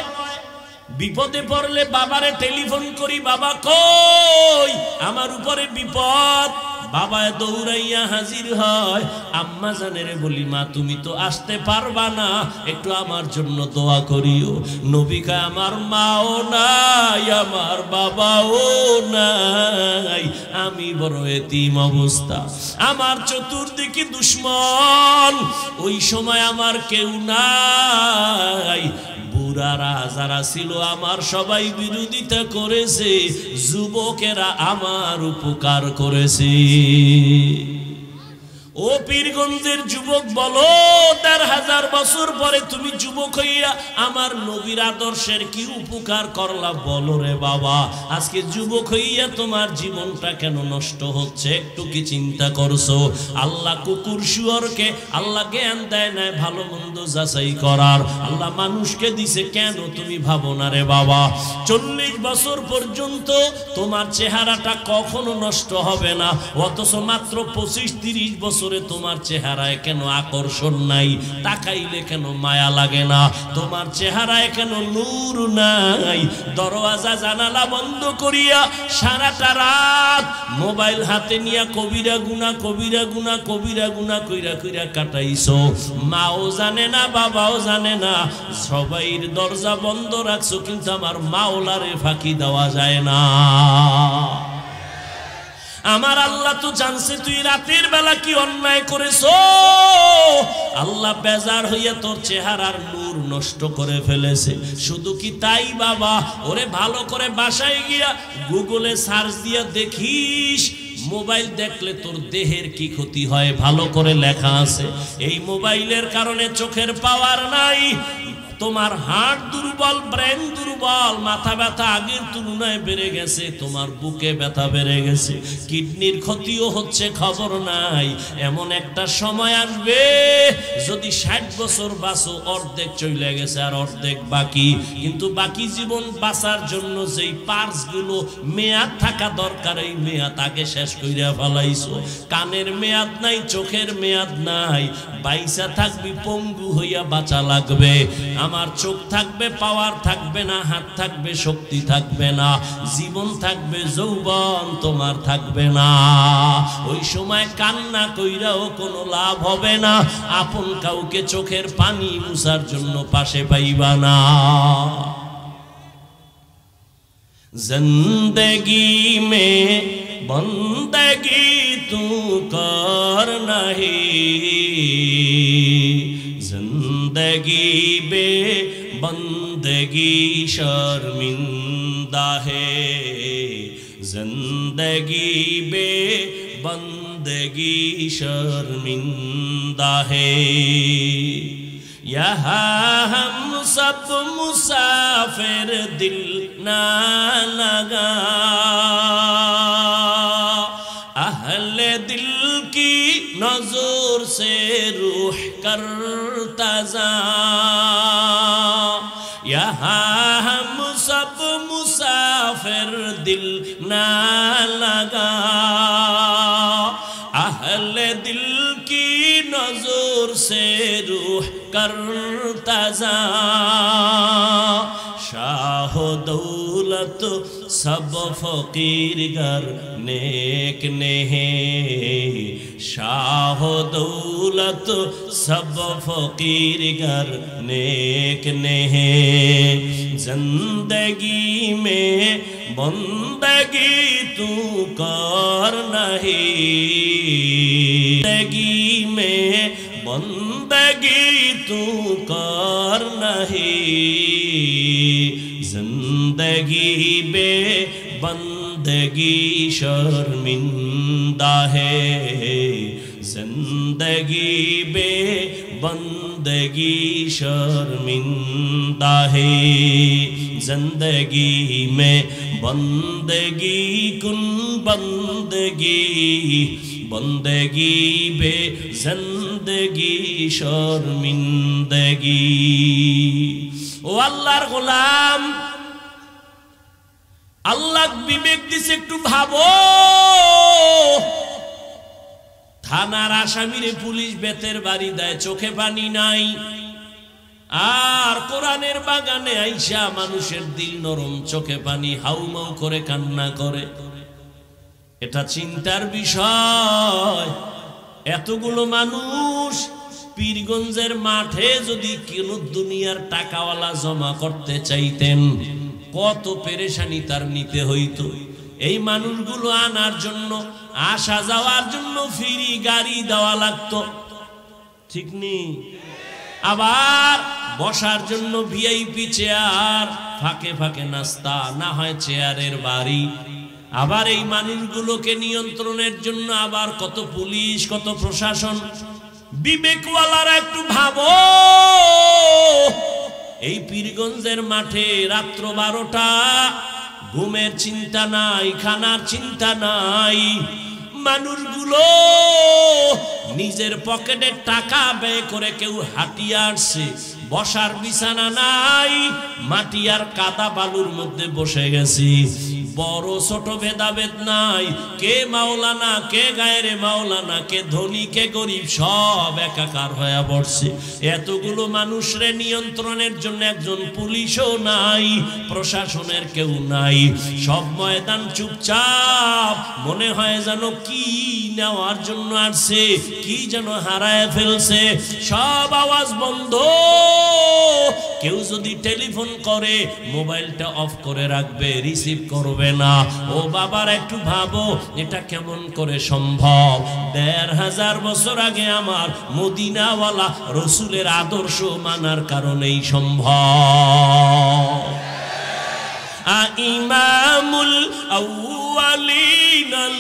বিপদে পড়লে বাবারে টেলিফোন করি, বাবা কই আমার উপরে বিপদ, বাবা দৌড়াইয়া হাজির হয়। আম্মা জানেরে বলি মা তুমি তো আসতে পারবা না, একটু আমার জন্য দোয়া করিও। নবী কয় আমার মাও নাই, আমার বাবাও নাই, আমি বড় এতিম অবস্থা, আমার চতুর্দিকে দুশ্মন, ওই সময় আমার কেউ নাই। বুড়ারা যারা ছিল আমার সবাই বিরোধিতা করেছে, যুবকেরা আমার উপকার করেছে। ও পীরগঞ্জের যুবক বলো, ১৫০০ বছর পরে তুমি যুবক হইয়া আমার নবীর আদর্শের কি উপকার করলা বলো রে বাবা। আজকে যুবক হইয়া তোমার জীবনটা কেন নষ্ট হচ্ছে, একটু কি চিন্তা করছো? আল্লাহ কুকুর শুয়োরকে আল্লাহ জ্ঞান দেয় না ভালো মন্দ যাচাই করার, আল্লাহ মানুষকে দিছে, কেন তুমি ভাবো না রে বাবা? ৪০ বছর পর্যন্ত তোমার চেহারাটা কখনো নষ্ট হবে না, অথচ মাত্র ২৫-৩০ বছর তোমার চেহারায় কেন আকর্ষণ নাই, তাকাইলে কেন মায়া লাগে না, তোমার চেহারায় কেন নূর নাই? দরওয়াজা জানালা বন্ধ করিয়া সারাটা রাত মোবাইল হাতে নিয়া কবিরা গুনা কবিরা গুনা কবিরা গুনা কইরা কইরা কাটাইছো, মাও জানে না বাবাও জানে না, সবাইর দরজা বন্ধ রাখছো, কিন্তু আমার মাওলারে ফাঁকি দেওয়া যায় না। আমার আল্লাহ তো জানছে তুই রাতের বেলা কি অন্যায় করেছো, আল্লাহ বেজার হইয়া তোর চেহারার নূর নষ্ট করে ফেলেছে। শুধু কি তাই বাবা, ওরে ভালো করে বাসায় গিয়া গুগলে সার্চ দিয়া দেখিস, মোবাইল দেখলে তোর দেহের কি ক্ষতি হয় ভালো করে লেখা আছে। এই মোবাইলের কারণে চোখের পাওয়ার নাই, তোমার হার্ট দুর্বল, ব্রেন দুর্বল, মাথা ব্যথা আগের তুলনায় বেড়ে গেছে, তোমার বুকে ব্যথা বেড়ে গেছে, কিডনির ক্ষতিও হচ্ছে, খবর নাই। এমন একটা সময় আসবে যদি ৬০ বছর বাঁচো, অর্ধেক চলে গেছে আর অর্ধেক বাকি, কিন্তু বাকি জীবন বাঁচার জন্য যেই পার্টসগুলো মেয়াদ থাকা দরকার, এই মেয়াদ আগে শেষ কইরা ফেলাইছো। কানের মেয়াদ নাই, চোখের মেয়াদ নাই, বাইসা থাকবি পঙ্গু হইয়া বাঁচা লাগবে। আমার চোখ থাকবে, পাওয়ার থাকবে না, হাত থাকবে, শক্তি থাকবে না, জীবন থাকবে, যৌবন তোমার থাকবে না। ওই সময় কান্না কইরাও কোনো লাভ হবে না, আপন কাউকে চোখের পানি মুছার জন্য পাশে পাইবা না। জিন্দগি মে বন্দগি তু কর নাহি, जिंदगी बे बंदगी शर्मिंदा है, जिंदगी बे बंदगी शर्मिंदा है। यहाँ हम सब मुसाफिर दिल ना लगा, अहले दिल की नजर से रूह करता जा, यहाँ हम सब मुसाफिर दिल ना लगा, अहले दिल की नजर से रूह करता जा, शाह दौलत सब फकीर घर नेक ने हैं, शाह दौलत सब फकीर घर नेक ने हैं। जिंदगी में बंदगी तू कर नहीं, जिंदगी में बंदगी तू कर नहीं, जिंदगी बे बंदगी शर्मिंदा है, जिंदगी बे बंदगी शर्मिंदा है। जिंदगी में बंदगी कुन बंदगी, बंदगी बे जिंदगी शर्मिंदगी। ও আল্লাহর গোলাম, আল্লাহ বিবেক দিছে, একটু ভাবো। থানার আসামিরে পুলিশ বেতের বাড়ি দেয়, চোখে পানি নাই, আর কোরআনের বাগানে আইসা মানুষের দিল নরম, চোখে পানি হাউমাউ করে কান্না করে। এটা চিন্তার বিষয়। এতগুলো মানুষ পীরগঞ্জের মাঠে যদি কোন দুনিয়ার টাকাওয়ালা জমা করতে চাইতেন, কত পেরেশানি তার নিতে হইতো। এই মানুষগুলো আনার জন্য, আসা যাওয়ার জন্য ফ্রি গাড়ি দেওয়া লাগতো, ঠিক নেই? আবার বসার জন্য ভিআইপি চেয়ার, ফাঁকে ফাঁকে নাস্তা, না হয় চেয়ারের বাড়ি। আবার এই মানুষগুলোকে নিয়ন্ত্রণের জন্য আবার কত পুলিশ, কত প্রশাসন। বিবেকওয়ালারা একটু ভাবো, এই পীরগঞ্জের মাঠে রাত্র 12টা, ঘুমের চিন্তা নাই, খানার চিন্তা নাই, মানুষগুলো নিজের পকেটে টাকা ব্যয় করে কেউ হাঁটিয়ে আসছে, বসার বিছানা নাই, মাটি আর কাদা বালুর মধ্যে বসে গেছি। বড় ছোট ভেদাভেদ নাই, কে মাওলানা, কে গায়রে মাওলানা, কে ধনী, কে গরিব, সব একাকার হয়ে পড়ছে। এতগুলো মানুষরে নিয়ন্ত্রণের জন্য একজন পুলিশও নাই, প্রশাসনের কেউ নাই, সব ময়দান চুপচাপ। মনে হয় যেন কি নেওয়ার জন্য আসছে, কি যেন হারায় ফেলছে, সব আওয়াজ বন্ধ। কেউ যদি টেলিফোন করে মোবাইলটা অফ করে রাখবে, রিসিভ করবে না। ও বাবার একটু ভাবো, এটা কেমন করে সম্ভব? 1500 বছর আগে আমার মদিনাওয়ালা রসুলের আদর্শ মানার কারণেই সম্ভব। ইমামুল আউয়ালিন আল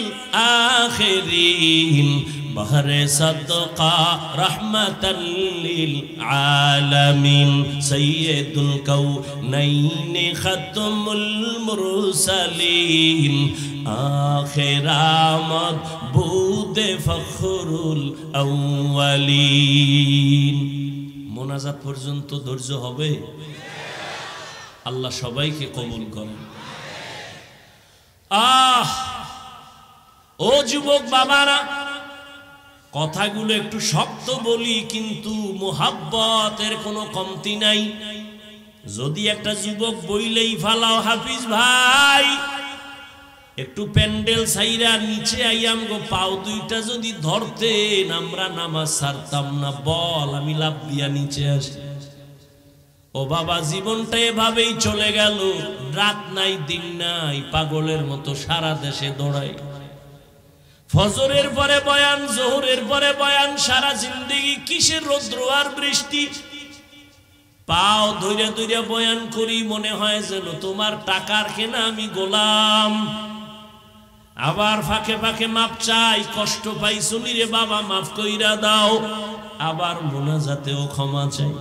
আখিরিন बहरे सदका रहमतल लिल आलमीन सय्यदुल कौनैन खत्मुल मुरसलीन आखिर मबूद फखरुल अव्वलीन। মোনাজাত পর্যন্ত ধৈর্য হবে। আল্লাহ সবাইকে কবুল করেন। ও যুবক বাবারা, কথাগুলো একটু শক্ত বলি, কিন্তু মোহাব্বতের কোনো কমতি নাই। যদি একটা যুবক বইলেই ফালাও, হাফিজ ভাই একটু প্যান্ডেল সাইরা নিচে আইয়াম গো, পাও দুইটা যদি ধরতেন আমরা নামাজ ছাড়তাম না, বল আমি লাভ দিয়া নিচে আসি। ও বাবা, জীবনটা এভাবেই চলে গেল, রাত নাই দিন নাই, পাগলের মতো সারা দেশে দৌড়াই। ফজরের পরে বয়ান, জোহরের পরে বয়ান, সারা জিন্দেগি কিসের রৌদ্র আর বৃষ্টি। পাও ধৈর্য ধৈর্য বয়ান করি, মনে হয় যেন তোমার টাকার কেনা আমি গোলাম। আবার ফাঁকে ফাঁকে মাপ চাই, কষ্ট পাই শুনি রে বাবা মাফ কইরা দাও। আবার মোনাজাতেও ক্ষমা চাই।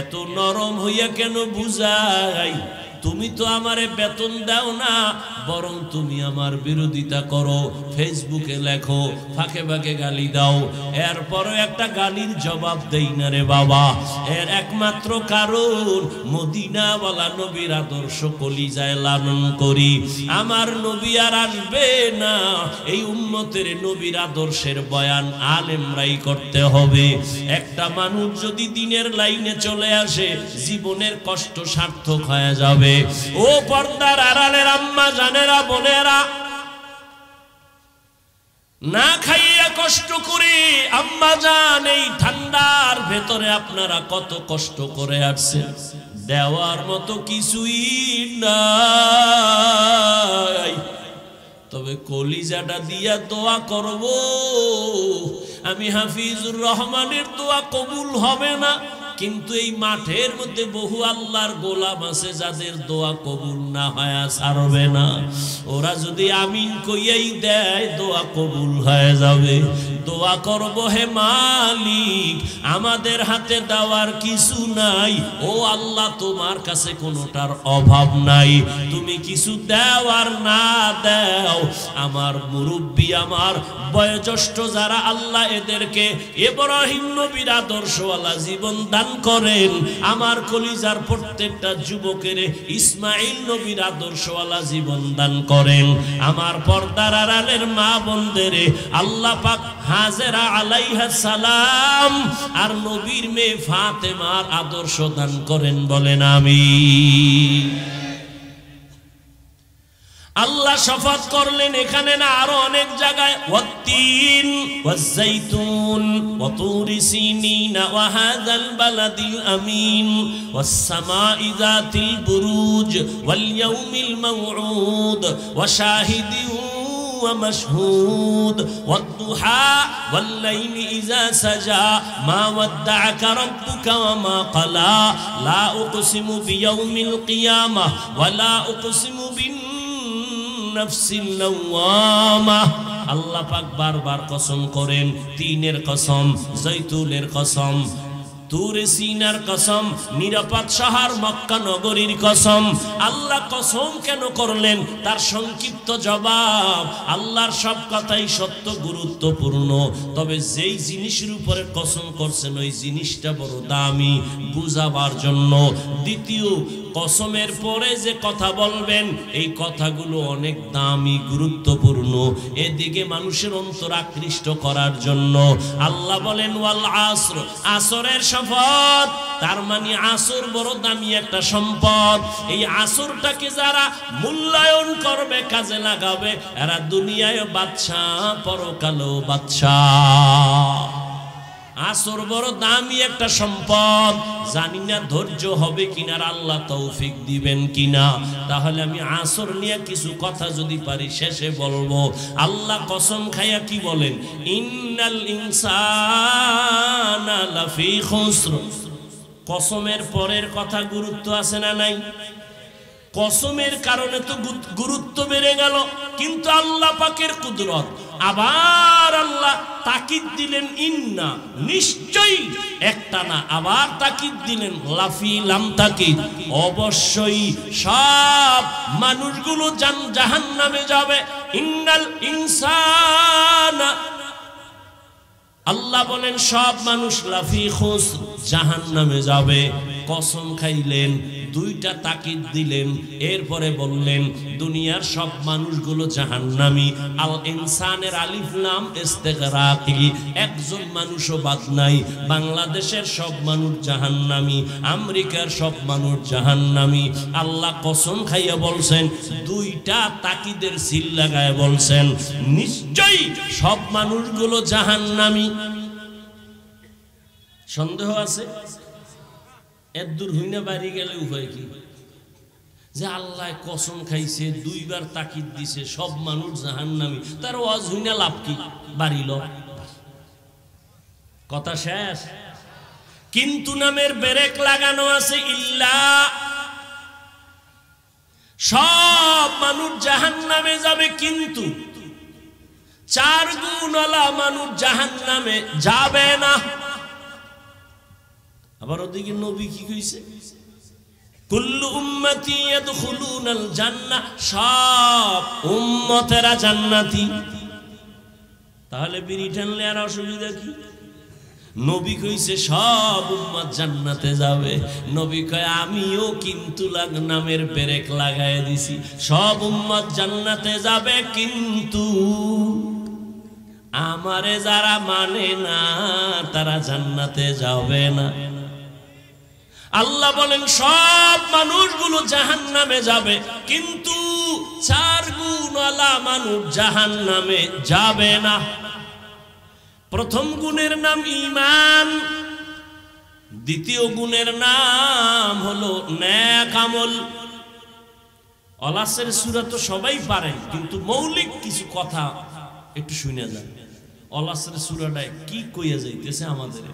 এত নরম হইয়া কেন বুঝাই? তুমি তো আমারে বেতন দাও না, বরং তুমি আমার বিরোধিতা করো, ফেসবুকে লেখো, ফাঁকে ফাঁকে গালি দাও, এরপরও একটা গালির জবাব দেই না রে বাবা। এর একমাত্র কারণ মদিনাওয়ালা নবীর আদর্শ কলিজায় লালন করি। আমার নবী আর আসবে না, এই উম্মতের নবীর আদর্শের বয়ান আলেমরাই করতে হবে। একটা মানুষ যদি দিনের লাইনে চলে আসে, জীবনের কষ্ট সার্থক হয়ে যাবে। ও পর্দার আড়ালের আম্মা জানেরা, বোনেরা, না খাইয়া কষ্ট করি আম্মা জান, এই ঠান্ডার ভেতরে আপনারা কত কষ্ট করে আসছেন, দেওয়ার মতো কিছুই নাই। তবে কলিজাটা দিয়া দোয়া করব, আমি হাফিজুর রহমানের দোয়া কবুল হবে না, কিন্তু এই মাঠের মধ্যে বহু আল্লাহর গোলাম আছে যাদের দোয়া কবুল না হয় ছাড়বে না। ওরা যদি আমিন কইয়াই দেয়, দোয়া কবুল হয়ে যাবে। দোয়া করব, হে মালিক, আমাদের হাতে দেওয়ার কিছু নাই, ও আল্লাহ তোমার কাছে কোনোটার অভাব নাই, তুমি কিছু দেওয়ার না দাও, আমার মুরব্বী, আমার বয়োজ্যেষ্ঠ যারা, আল্লাহ এদেরকে ইব্রাহিম নবীর আদর্শওয়ালা জীবন দান করেন। আমার কলিজার প্রত্যেকটা যুবকের ইসমাইল নবীর আদর্শওয়ালা জীবন দান করেন। আমার পর্দার আড়ালের মা বোনদের আল্লাহ পাক হাজেরা আলাইহা সালাম আর নবীর মেয়ে ফাতেমার আদর্শ দান করেন, বলেন আমিন। আল্লাহ শপথ করলেন এখানে না, আরো অনেক জায়গায়, ওয়াত্তিন ওয়াজ্জাইতুন ওয়া তুরি সিনিন ওয়া হাযাল বালাদিল আমিন ওয়াস সামাই যাতিল বুরুজ ওয়াল ইয়াউমিল মাউউদ ওয়া শাহিদিন ومشهود والضحى والليل إذا سجى ما ودعك ربك وما قلى لا أقسم بيوم القيامة ولا أقسم بالنفس اللوامة। আল্লাহ পাক বারবার কসম করেন, তিনের কসম, জৈতুনের কসম, তুরে সিনার কসম, নিরাপদ শহর মক্কা নগরীর কসম। আল্লাহ কসম কেন করলেন, তার সংক্ষিপ্ত জবাব, আল্লাহর সব কথাই সত্য, গুরুত্বপূর্ণ, তবে যেই জিনিসের উপরে কসম করছেন ওই জিনিসটা বড় দামি, বুঝাবার জন্য। দ্বিতীয়, কসমের পরে যে কথা বলবেন এই কথাগুলো অনেক দামি, গুরুত্বপূর্ণ, এদিকে মানুষের অন্তর আকৃষ্ট করার জন্য। আল্লাহ বলেন ওয়াল আসর, আসরের শপথ, তার মানে আসর বড় দামি একটা সম্পদ। এই আসরটাকে যারা মূল্যায়ন করবে, কাজে লাগাবে, এরা দুনিয়ায় বাদশাহ, পরকালেও বাদশাহ। আসর বড় দামি একটা সম্পদ, জানি না ধৈর্য হবে কিনা, আল্লাহ তৌফিক দিবেন কিনা। তাহলে আমি আসর নিয়ে কিছু কথা যদি পারি শেষে বলবো। আল্লাহ কসম খাইয়া কি বলেন, ইন্নাল ইনসানা লাফি খুসর। কসমের পরের কথা গুরুত্ব আছে না নাই? কসমের কারণে তো গুরুত্ব বেড়ে গেল, কিন্তু আল্লাহ পাকের কুদরত, আবার আল্লাহ তাকিদ দিলেন ইন্না, নিশ্চয়ই, একটা না, আবার তাকিদ দিলেন লাফি, লাম তাকিদ, অবশ্যই সব মানুষগুলো জাহান্নামে যাবে। ইন্নাল ইনসানা, আল্লাহ বলেন সব মানুষ লাফি খুসর, জাহান্নামে যাবে। কসম খাইলেন, দুইটা তাকিদ দিলেন, এরপরে বললেন দুনিয়ার সব মানুষগুলো জাহান্নামী। আল ইনসানের আলিফ লাম ইস্তিগরাকি, একজন মানুষও বাদ নাই। বাংলাদেশের সব মানুষ জাহান্নামী, আমেরিকার সব মানুষ জাহান্নামী। আল্লাহ কসম খাইয়া বলছেন, দুইটা তাকিদের সিল লাগায় বলছেন, নিশ্চয়ই সব মানুষগুলো জাহান্নামী। সন্দেহ আছে? এর দূর হইনা বাড়ি গেলে উপায় কি? যে আল্লাহ কসম খাইছে, দুইবার তাকিদ দিছে, সব মানুষ জাহান্নামী, তার ওয়াজ হইনা লাভ কি? বাড়িল, কথা শেষ। কিন্তু নামের ব্রেক লাগানো আছে, ইল্লা, সব মানুষ জাহান্নামে যাবে, কিন্তু 4 গুণওয়ালা মানুষ জাহান্নামে যাবে না। আবার ওদিকে নবী কি কইছে? কুল্লু উম্মতি ইয়াদখুলুনাল জান্নাহ, সব উম্মতেরা জান্নাতি। তাহলে বিড়ি টানলে আর অসুবিধা কি? নবী কইছে সব উম্মত জান্নাতে যাবে। নবী কয় আমিও কিন্তু নামের ব্রেক লাগায় দিছি, সব উম্মত জান্নাতে যাবে, কিন্তু আমারে যারা মানে না তারা জান্নাতে যাবে না। আল্লাহ বলেন সব মানুষগুলো জাহান্নামে যাবে, কিন্তু 4 গুণওয়ালা মানুষ জাহান্নামে যাবে না। প্রথম গুণের নাম ঈমান, দ্বিতীয় গুণের নাম হলো নেক আমল। আলাসের সূরা তো সবাই পারেন, কিন্তু মৌলিক কিছু কথা একটু শুনে যান। আলাসের সূরাটা কি কইয়া যাইতেছে আমাদের।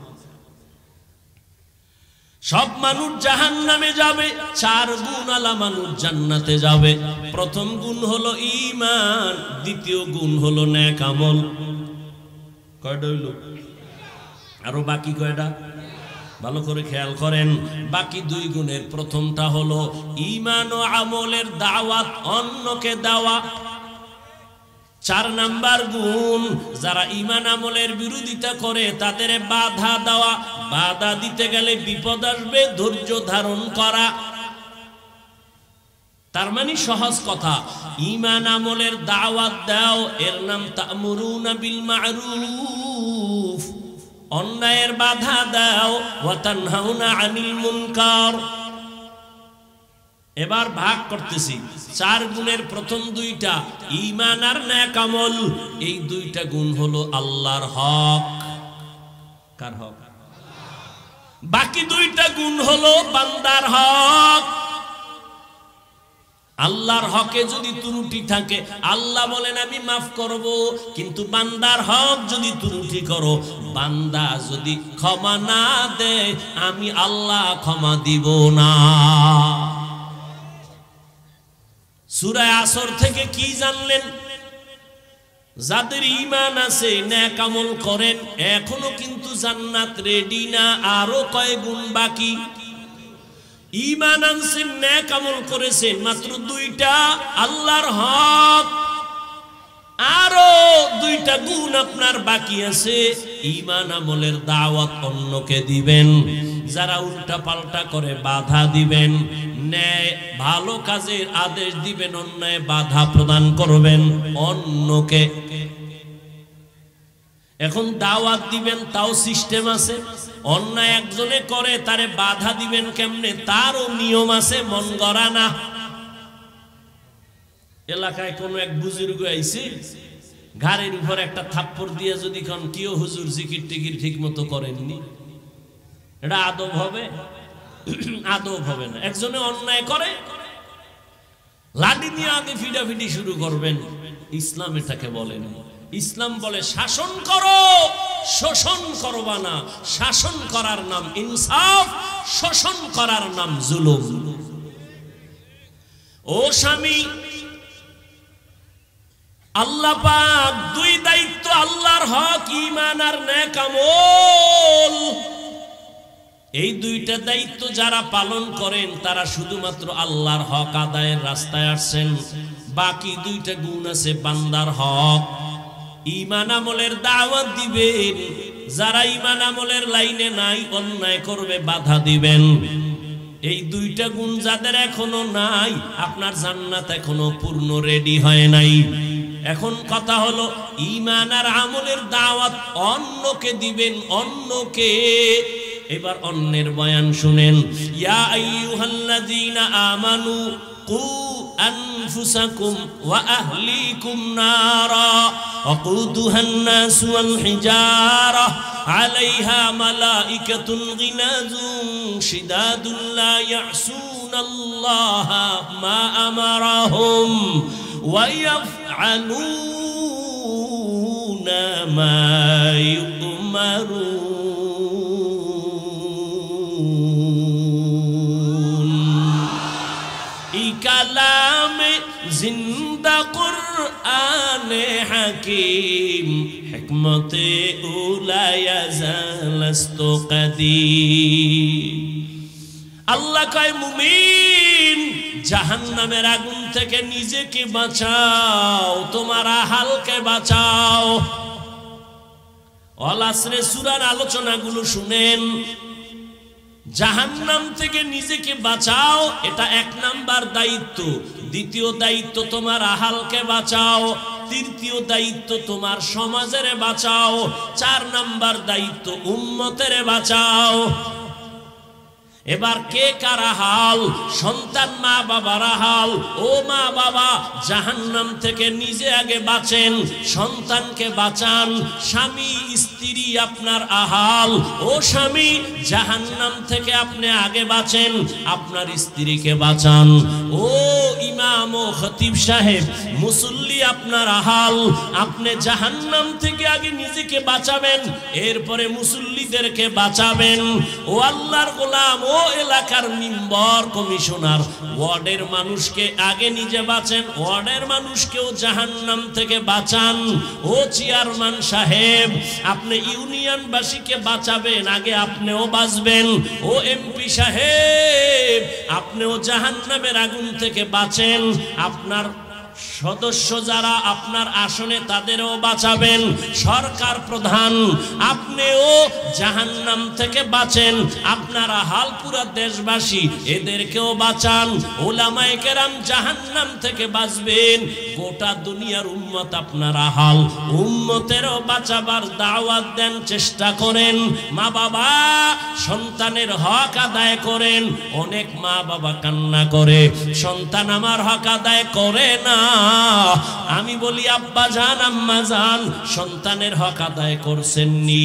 সব মানুষ জাহান্নামে যাবে, 4 গুণওয়ালা মানুষ জান্নাতে যাবে। প্রথম গুণ হলো ঈমান, দ্বিতীয় গুণ হলো নেক আমল। কয়টা হইল? আরো বাকি কয়টা? ভালো করে খেয়াল করেন। বাকি 2 গুণের প্রথমটা হলো ঈমান ও আমলের দাওয়াত, অন্যকে দেওয়া। 4 নাম্বার গুণ, যারা ঈমান আমলের বিরোধিতা করে তাদের বাধা দেওয়া। বাধা দিতে গেলে বিপদ আসবে, ধৈর্য ধারণ করা। তার মানে সহজ কথা, ঈমান আমলের দাওয়াত দাও, এর নাম তা'মুরুনা বিল মা'রুফ, অন্যায়ের বাধা দাও, ওয়া তানহাউনা আনিল মুনকার। এবার ভাগ করতেছি। 4 গুণের প্রথম 2টা ঈমান আর নেক আমল, এই 2টা গুণ হলো আল্লাহর হক। কার হক? বাকি 2টা গুণ হলো বান্দার হক। আল্লাহর হকে যদি ত্রুটি থাকে আল্লাহ বলেন আমি মাফ করব, কিন্তু বান্দার হক যদি ত্রুটি করো, বান্দা যদি ক্ষমা না দেয়, আমি আল্লাহ ক্ষমা দিব না। সূরা আসর থেকে কি জানলেন? যাদের ঈমান আছে, নেক আমল করেন, এখনো কিন্তু জান্নাত রেডি না, আরো কয় গুণ বাকি। ঈমান আনছেন, নেক আমল করেছেন, মাত্র 2টা আল্লাহর হক, আরো 2টা গুণ আপনার বাকি আছে। ঈমান আমলের দাওয়াত অন্যকে দিবেন, যারা উল্টা পাল্টা করে বাধা দিবেন, ন্যায় ভালো কাজের আদেশ দিবেন, অন্যায় বাধা প্রদান করবেন অন্যকে। এখন দাওয়াত দিবেন, তাও সিস্টেম আছে। অন্যায় একজনে করে, তারে বাধা দিবেন কেমনে, তারও নিয়ম আছে, মন গড়া না। এলাকায় কোন এক বুজুর্গ আইছে, ঘাড়ের উপর একটা থাপ্পড় দিয়ে যদি কোন কিও হুজুর জিকির টিকির ঠিক মতো করেননি, এটা আদব হবে? আদব হবে না। একজনে অন্যায় করে, লাঠি নিয়ে আগে ফিডাফিডি শুরু করবেন, ইসলাম এটাকে বলে না। ইসলাম বলে শাসন করো, শোষণ করবা না। শাসন করার নাম ইনসাফ, শোষণ করার নাম জুলুম। ও স্বামী, আল্লাহ পাক 2 দায়িত্ব, আল্লাহর হক, ঈমান আর নেক আমল। এই 2টা দায়িত্ব যারা পালন করেন, তারা শুধুমাত্র আল্লাহর হক আদায়ের রাস্তায় আসছেন। বাকি 2টা গুণ আছে বান্দার হক। ঈমান আমলের দাওয়াত দিবেন, যারা ঈমান আমলের লাইনে নাই, অন্যায় করবে, বাধা দিবেন। এই 2টা গুণ যাদের এখনো নাই, আপনার জান্নাত এখনো পূর্ণ রেডি হয় নাই। এখন কথা হলো, ঈমান আর আমলের দাওয়াত অন্যকে দিবেন, অন্যকে। এবার অন্যের বয়ান শুনেন। ইয়া আইয়ুহাল্লাযীনা আমানু কু আনফুসাকুম ওয়া আহলিকুম নারা ওয়াকুদুহান নাসু ওয়াল হিজারা আলাইহা মালাইকাতুন গিলাযুন শিদাদুন লা ইয়াসুনাল্লাহা মা আমারাহুম ওয়া ইয়াফআলুনা মা ইউমারুন। কালামে জিন্দা কুরআনে হাকিম হিকমতে উলায়া জালাস্তু কাদিম। আল্লাহ কয় মুমিন জাহান্নামের আগুন থেকে নিজেকে বাঁচাও, তোমার আহালকে বাঁচাও। ওয়াল আসরে সূরার আলোচনাগুলো শুনেন। জাহান্নাম থেকে নিজেকে বাঁচাও, এটা 1 নাম্বার দায়িত্ব। দ্বিতীয় দায়িত্ব তোমার আহালকে বাঁচাও। তৃতীয় দায়িত্ব তোমার সমাজের বাঁচাও। 4 নাম্বার দায়িত্ব উম্মতের বাঁচাও। এবার কে কারা হাল? সন্তান মা বাবার হাল। ও মা বাবা, জাহান্নাম থেকে নিজে আগে বাঁচেন, সন্তানকে বাঁচান। স্বামী স্ত্রী আপনার আহাল। ও স্বামী, জাহান্নাম থেকে আপনি আগে বাঁচেন, আপনার স্ত্রীকে বাঁচান। ও ইমাম ও খতিব সাহেব, মুসল্লি আপনার আহাল। আপনি জাহান্নাম থেকে আগে নিজেকে বাঁচাবেন, এরপরে মুসল্লিদেরকে বাঁচাবেন। ও আল্লাহর গোলাম, ও এলাকার মেম্বার কমিশনার, ওয়ার্ডের মানুষকে আগে নিজে বাঁচেন, ওয়ার্ডের মানুষকেও জাহান্নাম থেকে বাঁচান। ও চেয়ারম্যান সাহেব, আপনি ইউনিয়নবাসীকে বাঁচাবেন, আগে আপনিও বাঁচবেন। ও এমপি সাহেব, আপনিও জাহান্নামের আগুন থেকে বাঁচেন, আপনার সদস্য যারা আপনার আসনে তাদেরও বাঁচাবেন। সরকার প্রধান, আপনিও জাহান্নাম থেকে বাঁচেন, আপনারা হালপুরা দেশবাসী এদেরকেও বাঁচান। উলামায়ে কেরাম জাহান্নাম থেকে বাঁচবেন, গোটা দুনিয়ার উম্মত আপনারা হাল, উম্মতেরও বাঁচাবার দাওয়াত দেন, চেষ্টা করেন। মা বাবা সন্তানের হক আদায় করেন। অনেক মা বাবা কান্না করে, সন্তান আমার হক আদায় করে না। আমি বলি আব্বা জান আম্মা জান, সন্তানের হক আদায় করছেননি,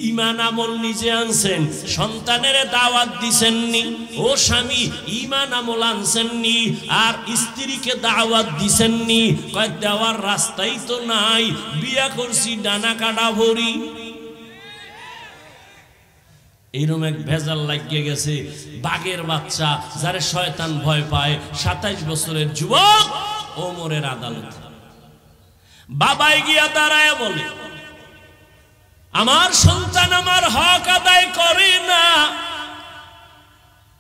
ঈমান আমল নিজে আনছেন, সন্তানের দাওয়াত দিছেননি। ও স্বামী, ঈমান আমল আনছেননি আর স্ত্রীকে দাওয়াত দিছেননি। কয় দেওয়ার রাস্তাই তো নাই, বিয়া করছি ডানা কাটা ভরি। এইরকম এক ভেজাল লাগিয়ে গেছে। বাঘের বাচ্চা যারে শয়তান ভয় পায়, 27 বছরের যুবক ওমরের আদালত। বাবাই গিয়া দাঁড়ায় বলে, আমার সন্তান আমার হক আদায় করে না।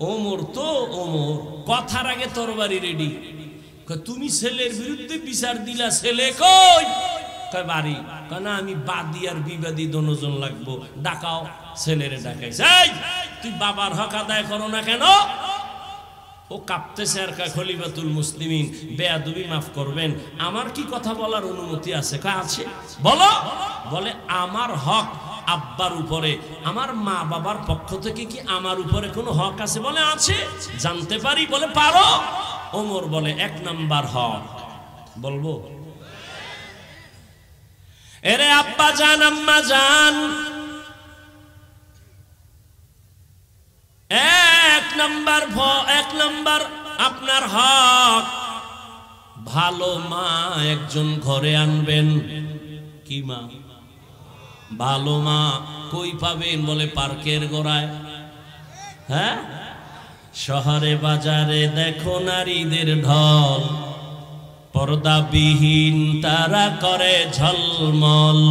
ওমর তো ওমর, কথার আগে তরবারি রেডি। তুমি ছেলের বিরুদ্ধে বিচার দিলা, ছেলে কই? কয় বাড়ি। কয় না, আমি বাদী আর বিবাদী দোনোজন লাগবো, ডাকাও। ছেলেরে ডাকাইছে, তুই বাবার হক আদায় করো না কেন? ও কাঁপতেছে আর কয়, খলিফাতুল মুসলিমিন বেয়াদবি মাফ করবেন, আমার কি কথা বলার অনুমতি আছে? কয় আছে, বলো। বলে আমার হক আব্বার উপরে, আমার মা বাবার পক্ষ থেকে কি আমার উপরে কোনো হক আছে? বলে আছে। জানতে পারি? বলে পারো। ওমর বলে 1 নাম্বার হক বলবো। এরে আব্বা জান আম্মা জান, 1 নাম্বার আপনার হক, ভালো মা একজন ঘরে আনবেন। কি মা? ভালো মা। কই পাবেন? বলে পার্কের গোড়ায়। হ্যাঁ, শহরে বাজারে দেখো নারীদের ঢল, পর্দাবিহীন তারা করে ঝলমল,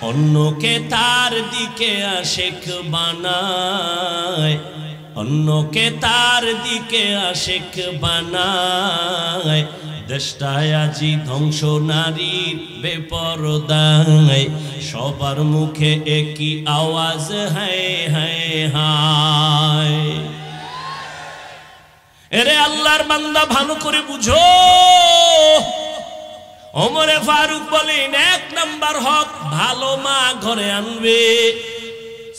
অন্যকে তার দিকে আশিক বানায়, অন্যকে তার দিকে আশিক বানায়। দেশটায় আজি ধ্বংস নারীর বেপরদায়, সবার মুখে একই আওয়াজ, হায় হায় হায়। এরে আল্লাহর বান্দা, ভালো করে বুঝো। ওমরে ফারুক বলেন 1 নাম্বার হক, ভালো মা ঘরে আনবে।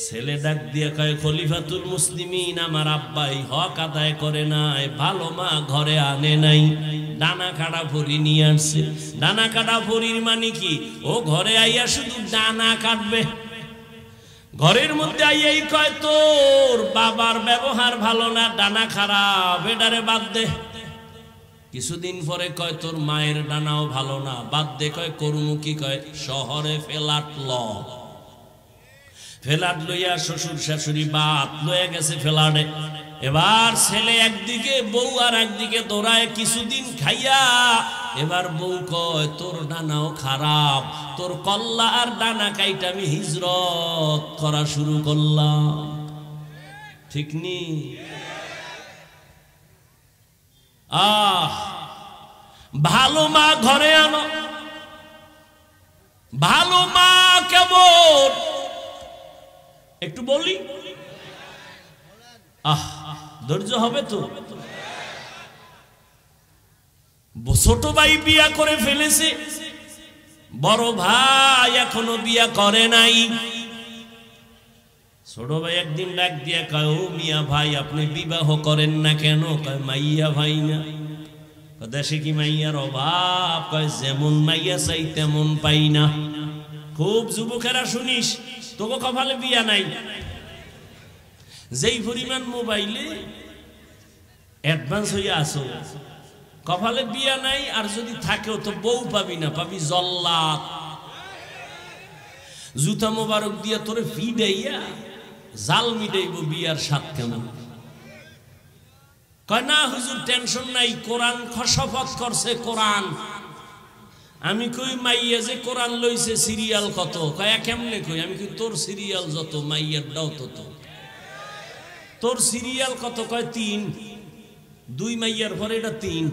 ছেলে ডাক দিয়ে কয়, খলিফাতুল মুসলিমিন আমার আব্বাই হক আদায় করে নাই, ভালো মা ঘরে আনে নাই, ডানা কাটা ভরি নিয়ে আসছে। ডানা কাটা ভরির মানে কি? ও ঘরে আইয়া শুধু ডানা কাটবে। ঘরের মধ্যে আইয়াই কয়, তোর বাবার ব্যবহার ভালো না, ডানা খারাপ, এটারে বাদ দে। কিছুদিন পরে কয়, তোর মায়ের ডানাও ভালো না, বাদ দে। কয় করুমু কি? কয় শহরে ফ্ল্যাট ল। ফ্ল্যাট লইয়া শ্বশুর শাশুড়ি বাদ লইয়া গেছে ফ্ল্যাটে। এবার ছেলে একদিকে, বউ আর একদিকে দৌড়ায়। কিছুদিন খাইয়া এবার বউ কয়, তোর ডানাও খারাপ, তোর কল্লা আর ডানা কাইটা আমি হিজরত করা শুরু করলাম। ঠিক নি? ভালো মা ঘরে আনো। ভালো মা কেমন একটু বলি? ধৈর্য হবে তো? ছোট ভাই বিয়া করে ফেলেছে, বড় ভাই এখনো বিয়া করে নাই। ছোট ভাই একদিন ডাক দিয়া কয়, ও মিয়া ভাই আপনি বিবাহ করেন না কেন? কয় মাইয়া ভাই না। দেশে কি মাইয়ার অভাব? কয় যেমন মাইয়া চাই তেমন পাই না। খুব যুবকেরা শুনিস, তোকে কপালে বিয়া নাই। যেই পরিমাণ মোবাইলে অ্যাডভান্স হইয়া আসো, কপালে বিয়া নাই। আর যদি থাকেও তো বউ পাবি না, পাবি জল্লাদ। জুতা মোবারক দিয়া তোরে ফিডাইয়া জাল মিটাইব বিয়ার স্বাদ কেমন। কয় না হুজুর টেনশন নাই, কোরআন শপথ করছে কোরআন। আমি কই মাইয়া যে কোরআন লইছে সিরিয়াল কত? কয় কেমনে কই? আমি কই তোর সিরিয়াল যত মাইয়ার দাও তত। তোর সিরিয়াল কত? কয় 3। 2 মাইয়ার পরে এটা 3।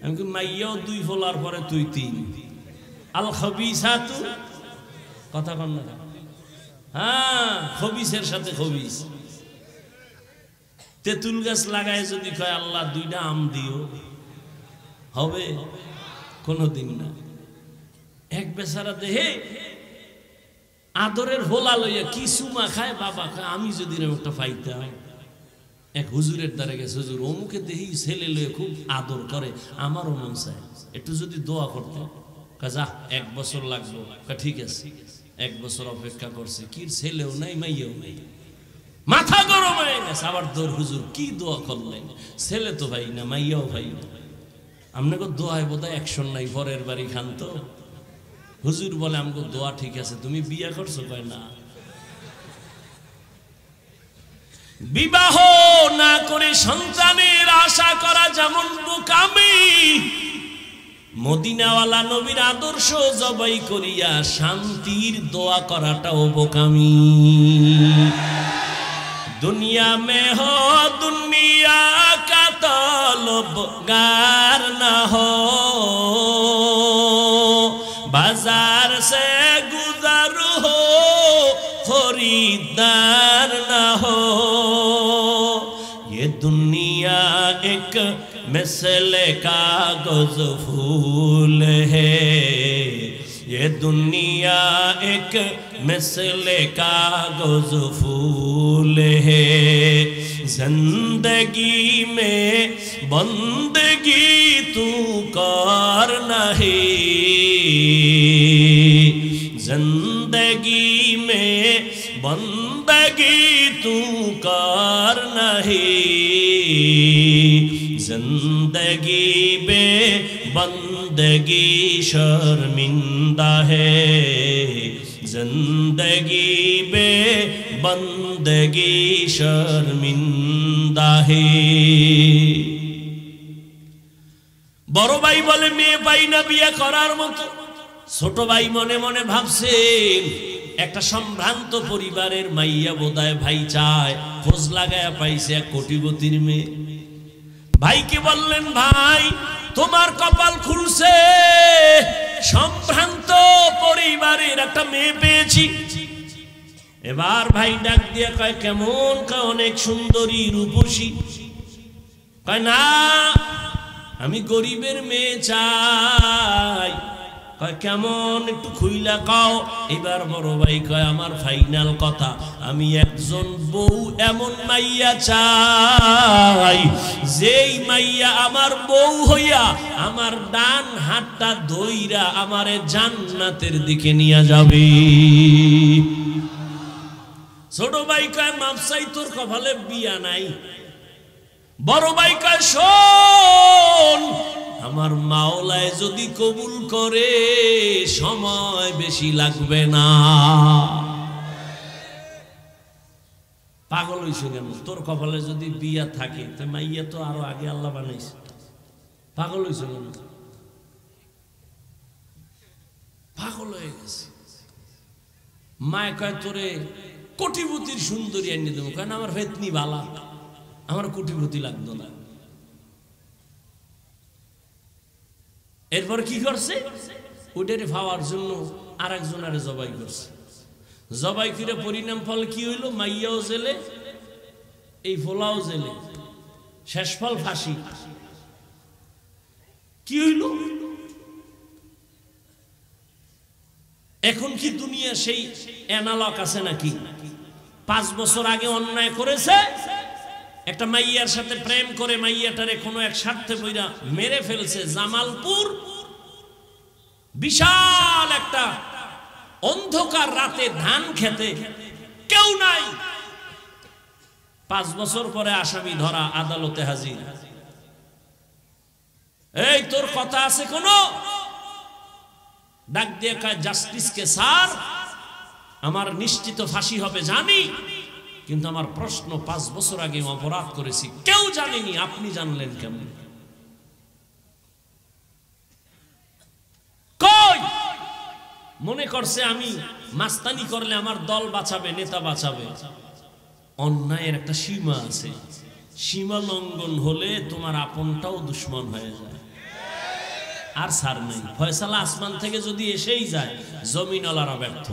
আমি কই মাইয়াও 2 ফলার পরে তুই 3। আল খবিসাতু, কথা কন না? হ্যাঁ, খবিসের সাথে খবিস। তেঁতুল গাছ লাগায় যদি কয় আল্লাহ 2টা আম দিও, হবে? কোনদিন না। এক বেচারা দেহে আদরের হোলা লইয়া কি সুমা খায়, বাবা খায়, আমি যদি একটা পাইতাম। এক হুজুরের দ্বারা গেছে, হুজুর অমুকে দেহি ছেলে লইয়া খুব আদর করে, আমারও মন চায় একটু যদি দোয়া করতে। যা 1 বছর লাগবো। ঠিক আছে, 1 বছর অপেক্ষা করছে, কি ছেলেও নাই মাইয়াও নাই, মাথা গরম হয়ে গেছে। আবার দৌড়, হুজুর কি দোয়া করলেন? ছেলে তো ভাই না, মাইয়াও ভাই না, আপনাকে দোয়ায় বোধহয় অ্যাকশন নাই, পরের বাড়ি খান তো। হুজুর বলে আমাকে দোয়া ঠিক আছে, তুমি বিয়া করছো? কয় না। বিবাহ না করে সন্তানের আশা করা যেমন বোকামি, মদিনাওয়ালা নবীর আদর্শ জবাই করিয়া শান্তির দোয়া করাটাও বোকামি। दुनिया में हो दुनिया का तलबगार न हो, बाजार से गुजर हो खरीदार न हो। ये दुनिया एक मिसले कागज फूल है, ये दुनिया एक मिसले कागज फूल है। जिंदगी में बंदगी तू कर नहीं, जिंदगी में बंदगी तू कर नहीं, जिंदगी में बंदगी शर्मिंदा है, जिंदगी में बंदगी शर्मिंदा है। বড় ভাই বলে মেয়ে পাই না বিয়ে করার মতো। ছোট ভাই মনে মনে ভাবছে একটা সম্ভ্রান্ত পরিবারের মাইয়া বোধহয় ভাই চায়, খোঁজ লাগায় পাইছে 1 কোটিপতির মেয়ে। ভাইকে বললেন, ভাই তোমার কপাল খুলছে, সম্ভ্রান্ত পরিবারের একটা মেয়ে পেয়েছি। এবার ভাই ডাক দিয়ে কয় কেমন? কয় অনেক সুন্দরী রূপসী। কয় না, আমি গরিবের মেয়ে চাই। কয় কেমন? একটু খুইলা কও। এবার বড় ভাই কয় আমার ফাইনাল কথা, আমি একজন বউ এমন মাইয়া চাই, যেই মাইয়া আমার বউ হইয়া আমার ডান হাতটা ধইরা আমারে জান্নাতের দিকে নিয়ে যাবে। ছোট ভাই কয় মাপসাই তোর কপালে বিয়া নাই। বড় ভাই কয় শোন, আমার মাওলায় যদি কবুল করে সময় বেশি লাগবে না। পাগল হইছ কেন? তোর কপালে যদি বিয়া থাকে তো মাইয়া তো আরো আগে আল্লাহ বানাইছে। পাগল হইছ কেন? পাগল হয়ে গেছে। মায় কয় তোরে কোটিপতির সুন্দরী এনে দেবো, কারণ আমার ফেতনি বালা, আমার কোটিপতি লাগতো না। এরপর কি করছে, ওটারে পাওয়ার জন্য আর একজনের জবাই করছে। জবাই করে পরিণাম ফল কি হইল, মাইয়াও জেলে, এই ফোলাও জেলে, শেষ ফল ফাঁসি। কি হইল? এখন কি দুনিয়া সেই অ্যানালগ আছে নাকি? 5 বছর আগে অন্যায় করেছে, একটা মাইয়ার সাথে প্রেম করে মাইয়াটারে কোনো এক স্বার্থে বইরা মেরে ফেলছে। জামালপুর বিশাল একটা অন্ধকার রাতে ধান খেতে কেউ নাই, 5 বছর পরে আসামি ধরা, আদালতে হাজির। এই তোর কথা আছে কোনো? ডাক দিয়ে কয় জাস্টিসকে স্যার, আমার নিশ্চিত ফাঁসি হবে জানি, কিন্তু আমার প্রশ্ন 5 বছর আগে অপরাধ করেছি, কেউ জানেনি, আপনি জানলেন কেমন? কই মনে করছে আমি মাস্তানি করলে আমার দল বাঁচাবে, নেতা বাঁচাবে। অন্যায়ের একটা সীমা আছে, সীমা লঙ্ঘন হলে তোমার আপনটাও দুশ্মন হয়ে যায়। আর সার নেই, ফয়সালা আসমান থেকে যদি এসেই যায়, জমিনওয়ালারা ব্যর্থ,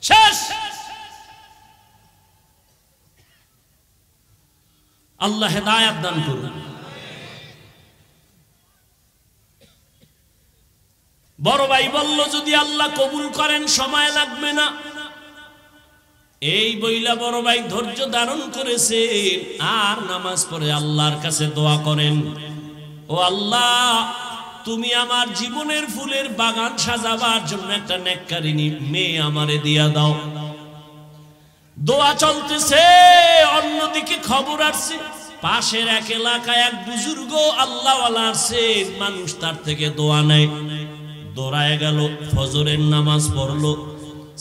শেষ। আল্লাহ হেদায়েত দান করুন। বড় ভাই বলল যদি আল্লাহ কবুল করেন সময় লাগবে না। এই বইলা বড় ভাই ধৈর্য ধারণ করেছে আর নামাজ পড়ে আল্লাহর কাছে দোয়া করেন, ও আল্লাহ তুমি আমার জীবনের ফুলের বাগান সাজাবার জন্য একটা নেককারিনী মেয়ে আমারে দিয়া দাও। দোয়া চলতেছে, অন্যদিকে খবর আসছে পাশের এক এলাকায় এক বুজুর্গ আল্লাহওয়ালা আছে, মানুষ তার থেকে দোয়া নেয়। দৌড়ায় গেল, ফজরের নামাজ পড়লো,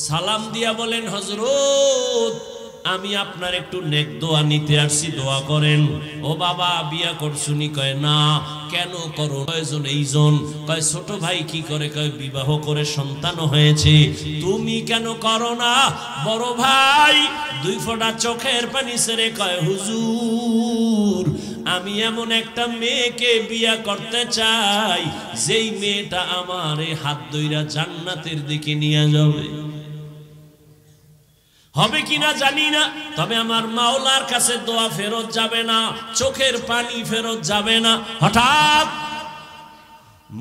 সালাম দিয়া বলেন হযরত আমি আপনার একটু নেক দোয়া নিতে আসছি, দোয়া করেন। ও বাবা বিয়া করছুনি? কয় না। কেন করো? কয়জন? এইজন। কয় ছোট ভাই কি করে? কয় বিবাহ করে সন্তান হয়েছে। তুমি কেন করো না? বড় ভাই 2 ফোঁটা চোখের পানি ছেড়ে কয় হুজুর আমি এমন একটা মেয়েকে বিয়া করতে চাই যেই মেয়েটা আমার হাত ধইরা জান্নাতের দিকে নিয়ে যাবে। হবে কিনা জানি না, তবে আমার মাওলার কাছে দোয়া ফেরত যাবে না, চোখের পানি ফেরত যাবে না। হঠাৎ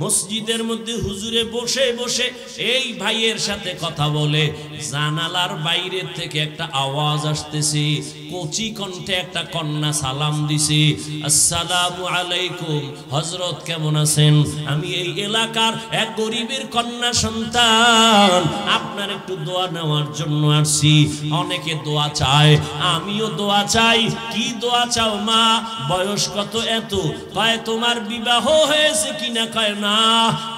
মসজিদের মধ্যে হুজুরে বসে বসে এই ভাইয়ের সাথে কথা বলে, জানালার বাইরে থেকে একটা আওয়াজ আসতেছে, কচি কণ্ঠে একটা কন্যা সালাম দিছে, আসসালামু আলাইকুম হযরত কেমন আছেন? আমি এই এলাকার এক গরিবের কন্যা সন্তান, আপনার একটু দোয়া নেওয়ার জন্য আসছি। অনেকে দোয়া চায়, আমিও দোয়া চাই। কি দোয়া চাও মা? বয়স কত? এত। কয় তোমার বিবাহ হয়েছে কিনা? কয় না।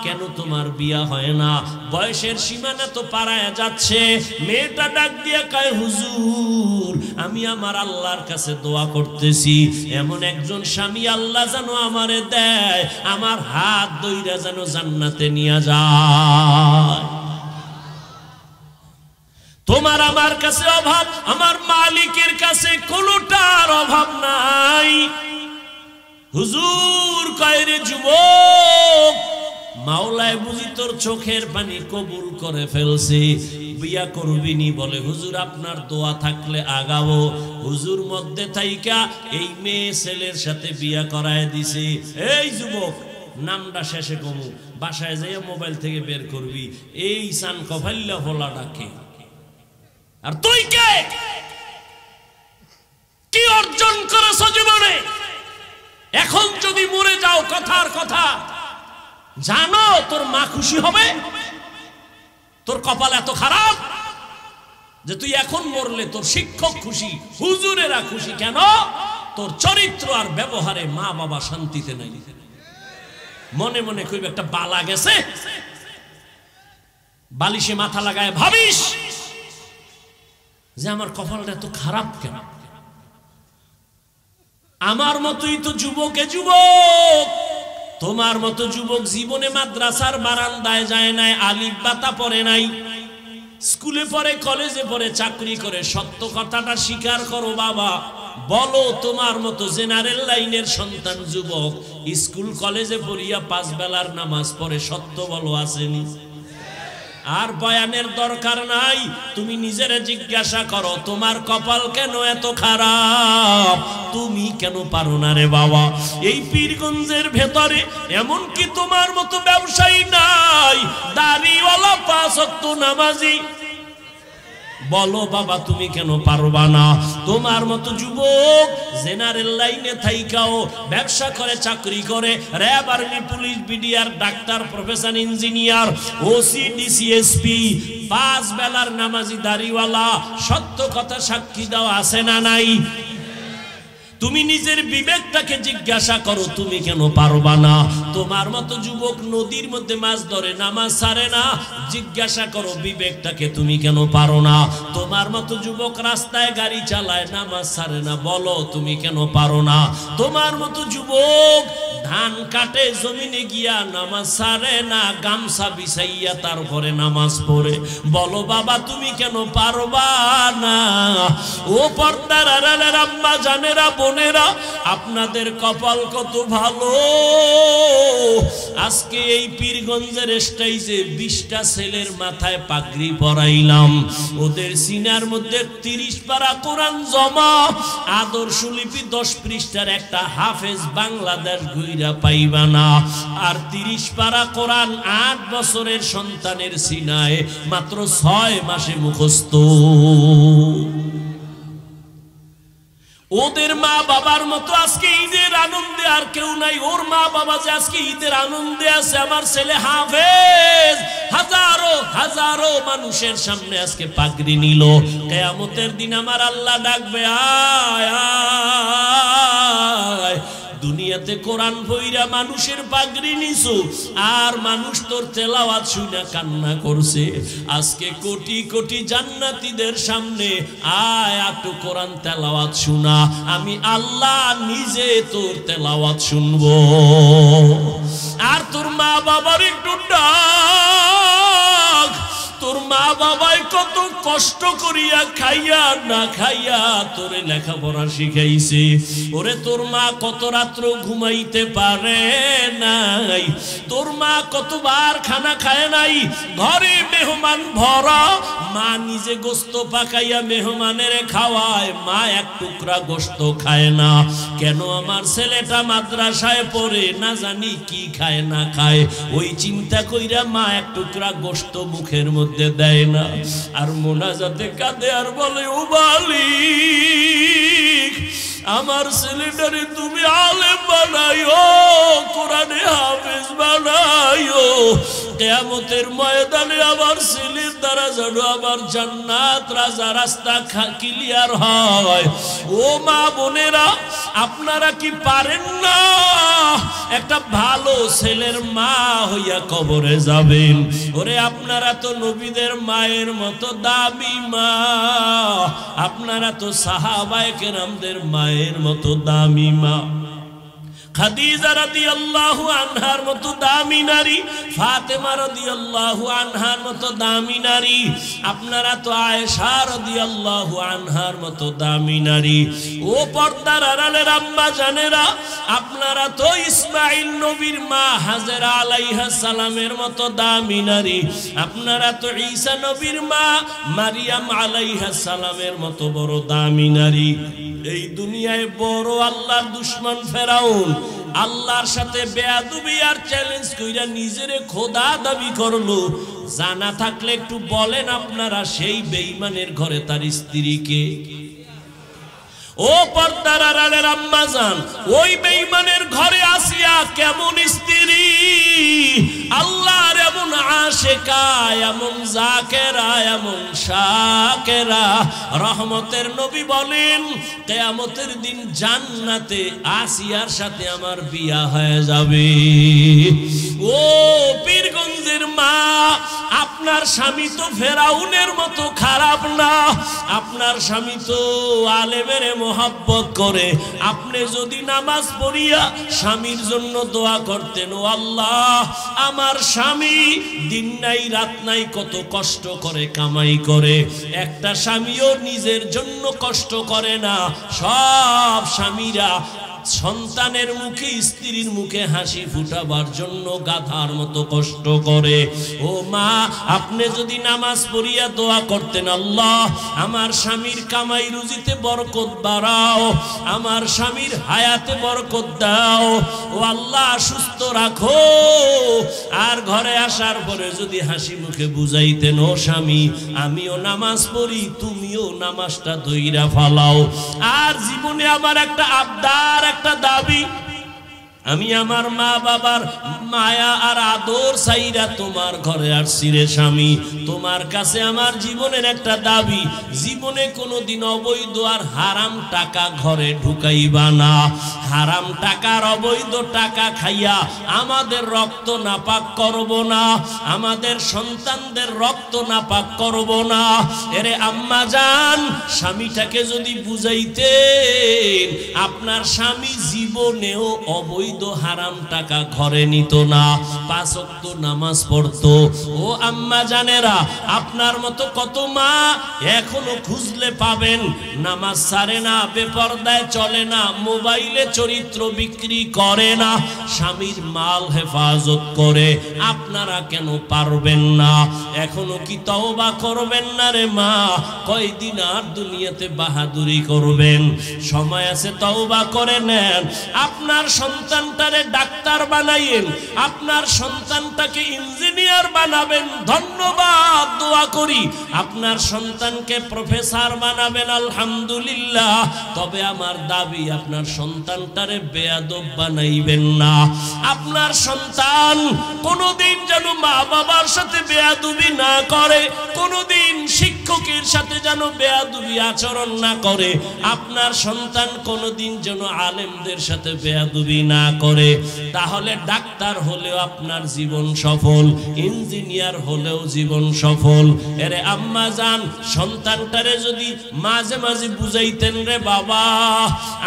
কেন তোমার বিয়া হয় না? বয়সের সীমানা তো পারায়া যাচ্ছে। মেয়েটা ডাক দিয়া কয় হুজুর আমি আমার আল্লাহর কাছে দোয়া করতেছি এমন একজন স্বামী আল্লাহ যেন আমারে দেয়, আমার হাত ধইরা যেন জান্নাতে নিয়ে যায়। তোমার আমার কাছে অভাব, আমার মালিকের কাছে কোনোটার অভাব নাই। হুজুর কয় রে যুবক, মাওলায় বুঝি তোর চোখের পানি কবুল করে ফেলছে, বিয়া করবিনি? বলে হুজুর আপনার দোয়া থাকলে আগাবো। হুজুর মধ্যে থাইকা এই মেয়ে ছেলের সাথে বিয়া করায় দিছে। এই যুবক নামটা শেষে কমু, বাসায় যাইয়া মোবাইল থেকে বের করবি, এই সান কফাল্লা ভোলা ডাকে। আর তুই কে? কি অর্জন করেছ জীবনে? এখন যদি মরে যাও কথার কথা, জানো তোর মা খুশি হবে? তোর কপাল এত খারাপ যে তুই এখন মরলে তোর শিক্ষক খুশি, হুজুরেরা খুশি। কেন? তোর চরিত্র আর ব্যবহারে মা বাবা শান্তিতে নাই। মনে মনে কইবে একটা বালা গেছে, বালিশে মাথা লাগায় ভাবিস যে আমার কপালটা এত খারাপ কেন? আমার মতোই তো যুবকে যুবক, তোমার মতো যুবক জীবনে মাদ্রাসার বারান্দায় যায় নাই, আলিফ বাতা পড়ে নাই, স্কুলে পড়ে, কলেজে পড়ে, চাকরি করে, সত্য কথাটা স্বীকার করো বাবা। বলো তোমার মতো জেনারেল লাইনের সন্তান যুবক স্কুল কলেজে পড়িয়া 5 বেলার নামাজ পড়ে, সত্য বলো আসেনি? আর বয়ানের দরকার নাই, তুমি নিজেরে জিজ্ঞাসা করো তোমার কপাল কেন এত খারাপ, তুমি কেন পারো না রে বাবা? এই পীরগঞ্জের ভেতরে এমন কি তোমার মতো ব্যবসায়ী নাই, দাড়িওয়ালা 5 ওয়াক্ত নামাজি? বলো বাবা তুমি কেন পারবা না? তোমার মতো যুবক জেনারেল লাইনে থাইকাও ব্যবসা করে, চাকরি করে, RAB, army, police, BDR, doctor, professor, engineer, OC, DC SP, 5 বেলার নামাজি দাড়িওয়ালা, সত্য কথা সাক্ষী দাও আছে না নাই? তুমি নিজের বিবেকটাকে জিজ্ঞাসা করো তুমি কেন পারবা না? তোমার মতো যুবক নদীর মধ্যে মাছ ধরে, নামাজ ছাড়ে না, জিজ্ঞাসা করো বিবেকটাকে তুমি কেন পারো না? তোমার মতো যুবক রাস্তায় গাড়ি চালায়, নামাজ ছাড়ে না, বলো তুমি কেন পারো না? তোমার মতো যুবক ধান কাটে, জমিনে গিয়া নামাজ ছাড়ে না, গামছা বিছাইয়া তারপরে নামাজ পড়ে, বলো বাবা তুমি কেন পারবা না? ও পর্দার আড়ালের আম্মা জানেরা, বোনেরা, আপনাদের কপাল কত ভালো। আজকে এই পীরগঞ্জের স্টেজে 20টা ছেলের মাথায় পাগড়ি পরাইলাম, ওদের সিনার মধ্যে 30 পারা কোরআন জমা, আদর্শ লিপি 10 পৃষ্ঠার একটা হাফেজ বাংলাদেশ ঘুইরা পাইবা না। আর 30 পারা কোরআন 8 বছরের সন্তানের সিনায় মাত্র 6 মাসে মুখস্থ। ওদের মা বাবার মতো আজকে ঈদের আনন্দে আর কেউ নাই। ওর মা বাবা যে আজকে ঈদের আনন্দে আছে, আমার ছেলে হাফেজ হাজারো হাজারো মানুষের সামনে আজকে পাগড়ি নিল। কিয়ামতের দিন আমার আল্লাহ ডাকবে, আয় আয়, দুনিয়াতে কোরআন পইরা মানুষের পাগড়ি নিছো, আর মানুষ তোর তেলাওয়াত শুনে কান্না করছে। আজকে কোটি কোটি জান্নাতীদের সামনে আয়, একটু কোরআন তেলাওয়াত শোনা, আমি আল্লাহ নিজে তোর তেলাওয়াত শুনবো। আর তোর মা বাবার একটু ডাক, তোর মা বাবাই কত কষ্ট করিয়া খাইয়া না খাইয়া তোরে লেখাপড়া শিখাইছে। ওরে তোর মা কত রাত্র ঘুমাইতে পারে নাই, তোর মা কতবার খানা খায় নাই, ঘরে মেহমান ভরা, মা নিজে গোস্ত পাকাইয়া মেহমানের খাওয়ায়, মা এক টুকরা গোস্ত খায় না। কেন আমার ছেলেটা মাদ্রাসায় পড়ে, না জানি কি খায় না খায়, ওই চিন্তা কইরা মা এক টুকরা গোস্ত মুখের মধ্যে দেয় না। আর মোনাজাতে কাঁদে আর বলে, ও মালিক আমার ছেলেটারে তুমি আলেম বানাইও, কোরআনে হাফেজ বানাইও, কিয়ামতের ময়দানে আমার ছেলের দ্বারা যেন আমার জান্নাত রাজা রাস্তা ক্লিয়ার হয়। ও মা বোনেরা, আপনারা কি পারেন না একটা ভালো ছেলের মা হইয়া কবরে যাবেন? ওরে আপনারা তো নবীদের মায়ের মতো দামি মা, আপনারা তো সাহাবায়ে কেরামদের মায়ের মতো দামি মা। খাদিজা রাদিয়াল্লাহু আনহার মতো দামি নারী, ফাতেমা রাদিয়াল্লাহু আনহার মতো দামি নারী, আপনারা তো আয়েশা রাদিয়াল্লাহু আনহার মতো দামি নারী। ও পর্দার আড়ালের আম্মা জানেরা, আপনারা তো ইসমাঈল নবীর মা হাজেরা আলাইহিস সালামের মতো দামি নারী, আপনারা তো ঈসা নবীর মা মারিয়াম আলাইহিস সালামের মতো বড় দামি নারী। এই দুনিয়ায় বড় আল্লাহর দুশমন ফেরাউন আল্লাহর সাথে বেয়াদবি আর চ্যালেঞ্জ কইরা নিজেরে খোদা দাবি করলো। জানা থাকলে একটু বলেন আপনারা, সেই বেঈমানের ঘরে তার স্ত্রীকে? ও পর্দার আড়ালের আম্মা জান, ওই বেঈমানের ঘরে আসিয়া কেমন স্ত্রী, আল্লাহর এমন আশিকা, এমন জাকেরা, এমন শাকেরা। রহমতের নবী বলেন, কিয়ামতের দিন জান্নাতে আসিয়ার সাথে আমার বিয়া হয়ে যাবে। ও পীরগঞ্জের মা, আপনার স্বামী তো ফেরাউনের মতো খারাপ না, আপনার স্বামী তো আলেমের মোহাব্বত করে। আপনি যদি নামাজ পড়িয়া স্বামীর জন্য দোয়া করতেন, ও আল্লাহ আমার স্বামী দিন নাই রাত নাই কত কষ্ট করে কামাই করে, একটা স্বামীও নিজের জন্য কষ্ট করে না। সব স্বামীরা সন্তানের মুখে স্ত্রীর মুখে হাসি ফুটাবার জন্য গাধার মতো কষ্ট করে। ও মা, আপনি যদি নামাজ পড়িয়া দোয়া করতেন, আল্লাহ আমার স্বামীর কামাই রুজিতে বরকত বাড়াও, আমার স্বামীর হায়াতে বরকত দাও, ও আল্লাহ সুস্থ রাখো। আর ঘরে আসার পরে যদি হাসি মুখে বুঝাইতেন, ও স্বামী আমিও নামাজ পড়ি, তুমিও নামাজটা ধইরা ফালাও। আর জীবনে আমার একটা আবদার, একটা দাবি, আমি আমার মা বাবার মায়া আর আদর চাইরা তোমার ঘরে আসছি রে স্বামী। তোমার কাছে আমার জীবনের একটা দাবি, জীবনে কোনোদিন অবৈধ আর হারাম টাকা ঘরে ঢুকাইবা না। হারাম টাকার অবৈধ টাকা খাইয়া আমাদের রক্ত নাপাক করব না, আমাদের সন্তানদের রক্ত নাপাক করব না। এরে আম্মা জান, স্বামীটাকে যদি বুঝাইতেন, আপনার স্বামী জীবনেও অবৈধ হারাম টাকা ঘরে নিত না, 5 ওয়াক্ত নামাজ পড়তো। ও আম্মা জানেরা, আপনার মতো কত মা এখনো খুঁজলে পাবেন, নামাজ ছাড়ে না, বেপরদায় চলে না, মোবাইলে চরিত্র বিক্রি করে না, স্বামীর মাল হেফাজত করে। আপনারা কেন পারবেন না? এখনো কি তওবা করবেন না রে মা? কয়দিন আর দুনিয়াতে বাহাদুরি করবেন? সময় আছে, তওবা করে নেন। আপনার সন্তানটারে ডাক্তার বানাইয়েন, আপনার সন্তানটাকে ইঞ্জিনিয়ার বানাবেন, ধন্যবাদ, দোয়া করি। আপনার সন্তানকে প্রফেসর বানাবেন, আলহামদুলিল্লাহ। তবে আমার দাবি, আপনার সন্তানটারে বেয়াদব বানাইবেন না। আপনার সন্তান কোনোদিন যেন মা বাবার সাথে বেয়াদবি না করে, কোনোদিন শিক্ষকের সাথে যেন বেয়াদবি আচরণ না করে। আপনার সন্তান কোনোদিন যেন আলেমদের সাথে বেয়াদবি না করে। তাহলে ডাক্তার হলেও আপনার জীবন সফল, ইঞ্জিনিয়ার হলেও জীবন সফল। এরে আম্মা জান, সন্তানটারে যদি মাঝে মাঝে বুঝাইতেন, রে বাবা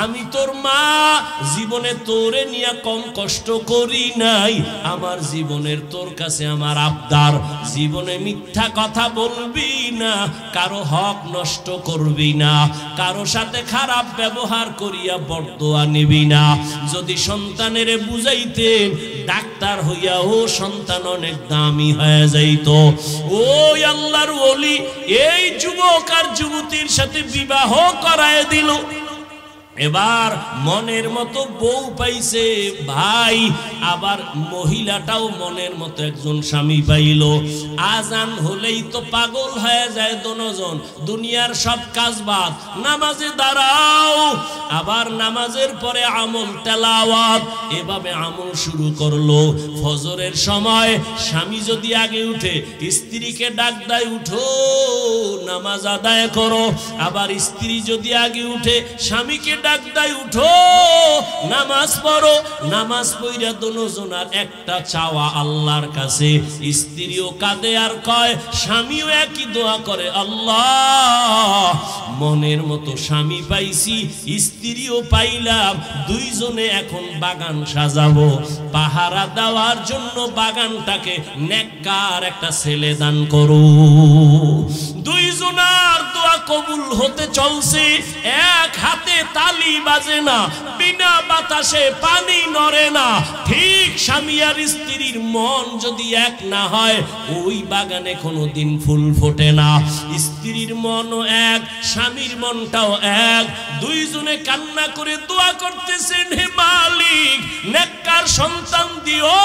আমি তোর মা, জীবনে তোরে নিয়ে কম কষ্ট করি নাই, আমার জীবনের তোর কাছে আমার আবদার, জীবনে মিথ্যা কথা বলবি না, কারো হক নষ্ট করবি না, কারো সাথে খারাপ ব্যবহার করিয়া বরদোয়া নিবি না। যদি সন্তানের বুঝাইতেন, ডাক্তার হইয়া ও সন্তান অনেক দামি হয়ে যাইত। ওই আল্লাহর ওলি এই যুবক আর যুবতীর সাথে বিবাহ করায় দিল। এবার মনের মতো বউ পাইছে ভাই, আবার মহিলাটাও মনের মতো একজন স্বামী পাইল। আজান হলেই তো পাগল হয়ে যায় দুজন, দুনিয়ার সব কাজ বাদ, নামাজে দাঁড়াও। আবার নামাজের পরে আমল তেলাওয়াত, এভাবে আমল শুরু করলো। ফজরের সময় স্বামী যদি আগে উঠে, স্ত্রীকে ডাক দেয়, উঠো নামাজ আদায় করো। আবার স্ত্রী যদি আগে উঠে, স্বামীকে ডাক দেয়, উঠো নামাজ পড়ো। নামাজ পড়া দুজনার একটা চাওয়া আল্লাহর কাছে। স্ত্রীও কাঁদে আর কয়, স্বামীও একই দোয়া করে, আল্লাহ মনের মতো স্বামী পাইছি, স্ত্রীও পাইলাম, দুইজনে এখন বাগান সাজাবো। পাহারা দেওয়ার জন্য বাগানটাকে নেককার একটা ছেলে দান করো। দুইজনার দোয়া কবুল হতে চলছে, এক হাতে তালি বাজে না, বিনা বাতাসে পানি নড়ে না। ঠিক স্বামী আর স্ত্রীর মন যদি এক না হয়, ওই বাগানে কোনোদিন ফুল ফোটে না। স্ত্রীর মনও এক, স্বামীর মনটাও এক। দুইজনে কান্না করে দোয়া করতেছেন, হে মালিক নেককার সন্তান দিও।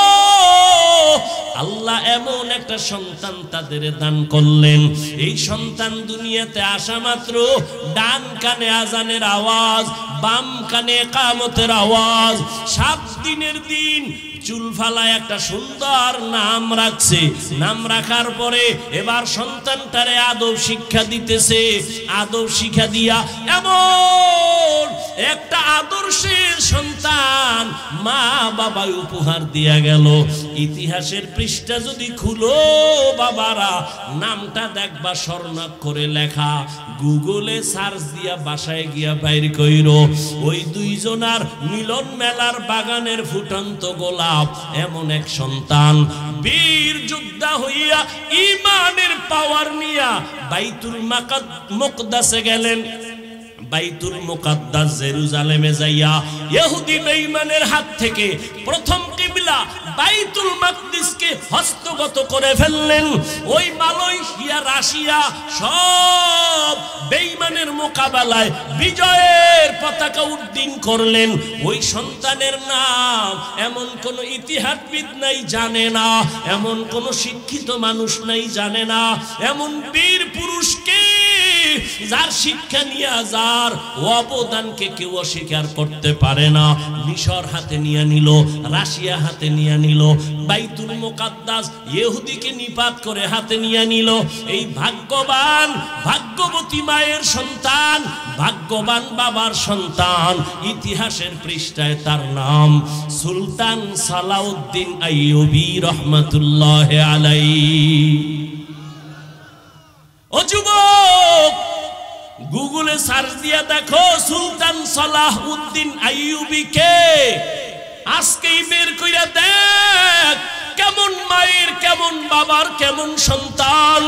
আল্লাহ এমন একটা সন্তান তাদের দান করলেন। এই সন্তান দুনিয়াতে আসা মাত্র ডান কানে আজানের আওয়াজ, বাম কানে ইকামতের আওয়াজ। 7 দিনের দিন চুল ফালায় একটা সুন্দর নাম রাখছে। নাম রাখার পরে এবার সন্তানটারে আদব শিক্ষা দিতেছে। আদব শিক্ষা দিয়া এমন একটা আদর্শের সন্তান মা বাবা উপহার দিয়া গেল। ইতিহাসের পৃষ্ঠা যদি খুলো বাবারা নামটা দেখবা স্বর্ণাক্ষরে লেখা, গুগলে সার্চ দিয়া বাসায় গিয়া বাইর কইরো, ওই দুইজনার মিলন মেলার বাগানের ফুটন্ত গোলাপ এমন এক সন্তান বীর যোদ্ধা হইয়া ঈমানের পাওয়ার নিয়া বাইতুল মুকদ্দাসে গেলেন। বাইতুল মুকাদ্দাস জেরুজালেমে যাইয়া ইহুদি বেঈমানের হাত থেকে প্রথম কিবলা বাইতুল মাকদিসকে হস্তগত করে ফেললেন। ওই মালয়েশিয়া, রাশিয়া সব বেঈমানের মোকাবেলায় বিজয়ের পতাকা উড্ডীন করলেন। ওই সন্তানের নাম এমন কোন ইতিহাসবিদ নাই জানে না, এমন কোন শিক্ষিত মানুষ নাই জানে না, এমন বীর পুরুষকে যার শিক্ষা নিয়ে যার অবদানকে কেউ অস্বীকার করতে পারে না। মিশর হাতে নিয়ে নিল, রাশিয়া হাতে নিয়ে নিল, বাইতুল মুকাদ্দাস ইহুদিকে নিপাত করে হাতে নিয়ে নিল। এই ভাগ্যবান ভাগ্যবতী মায়ের সন্তান, ভাগ্যবান বাবার সন্তান, ইতিহাসের পৃষ্ঠায় তার নাম সুলতান সালাউদ্দিন আইয়ুবী রহমাতুল্লাহি আলাইহি। ও যুবক, গুগলে সার্চ দিয়ে দেখো সুলতান সালাউদ্দিন আইয়ুবী কে, আজকেই বের কইরা দেখ কেমন মায়ের, কেমন বাবার, কেমন সন্তান।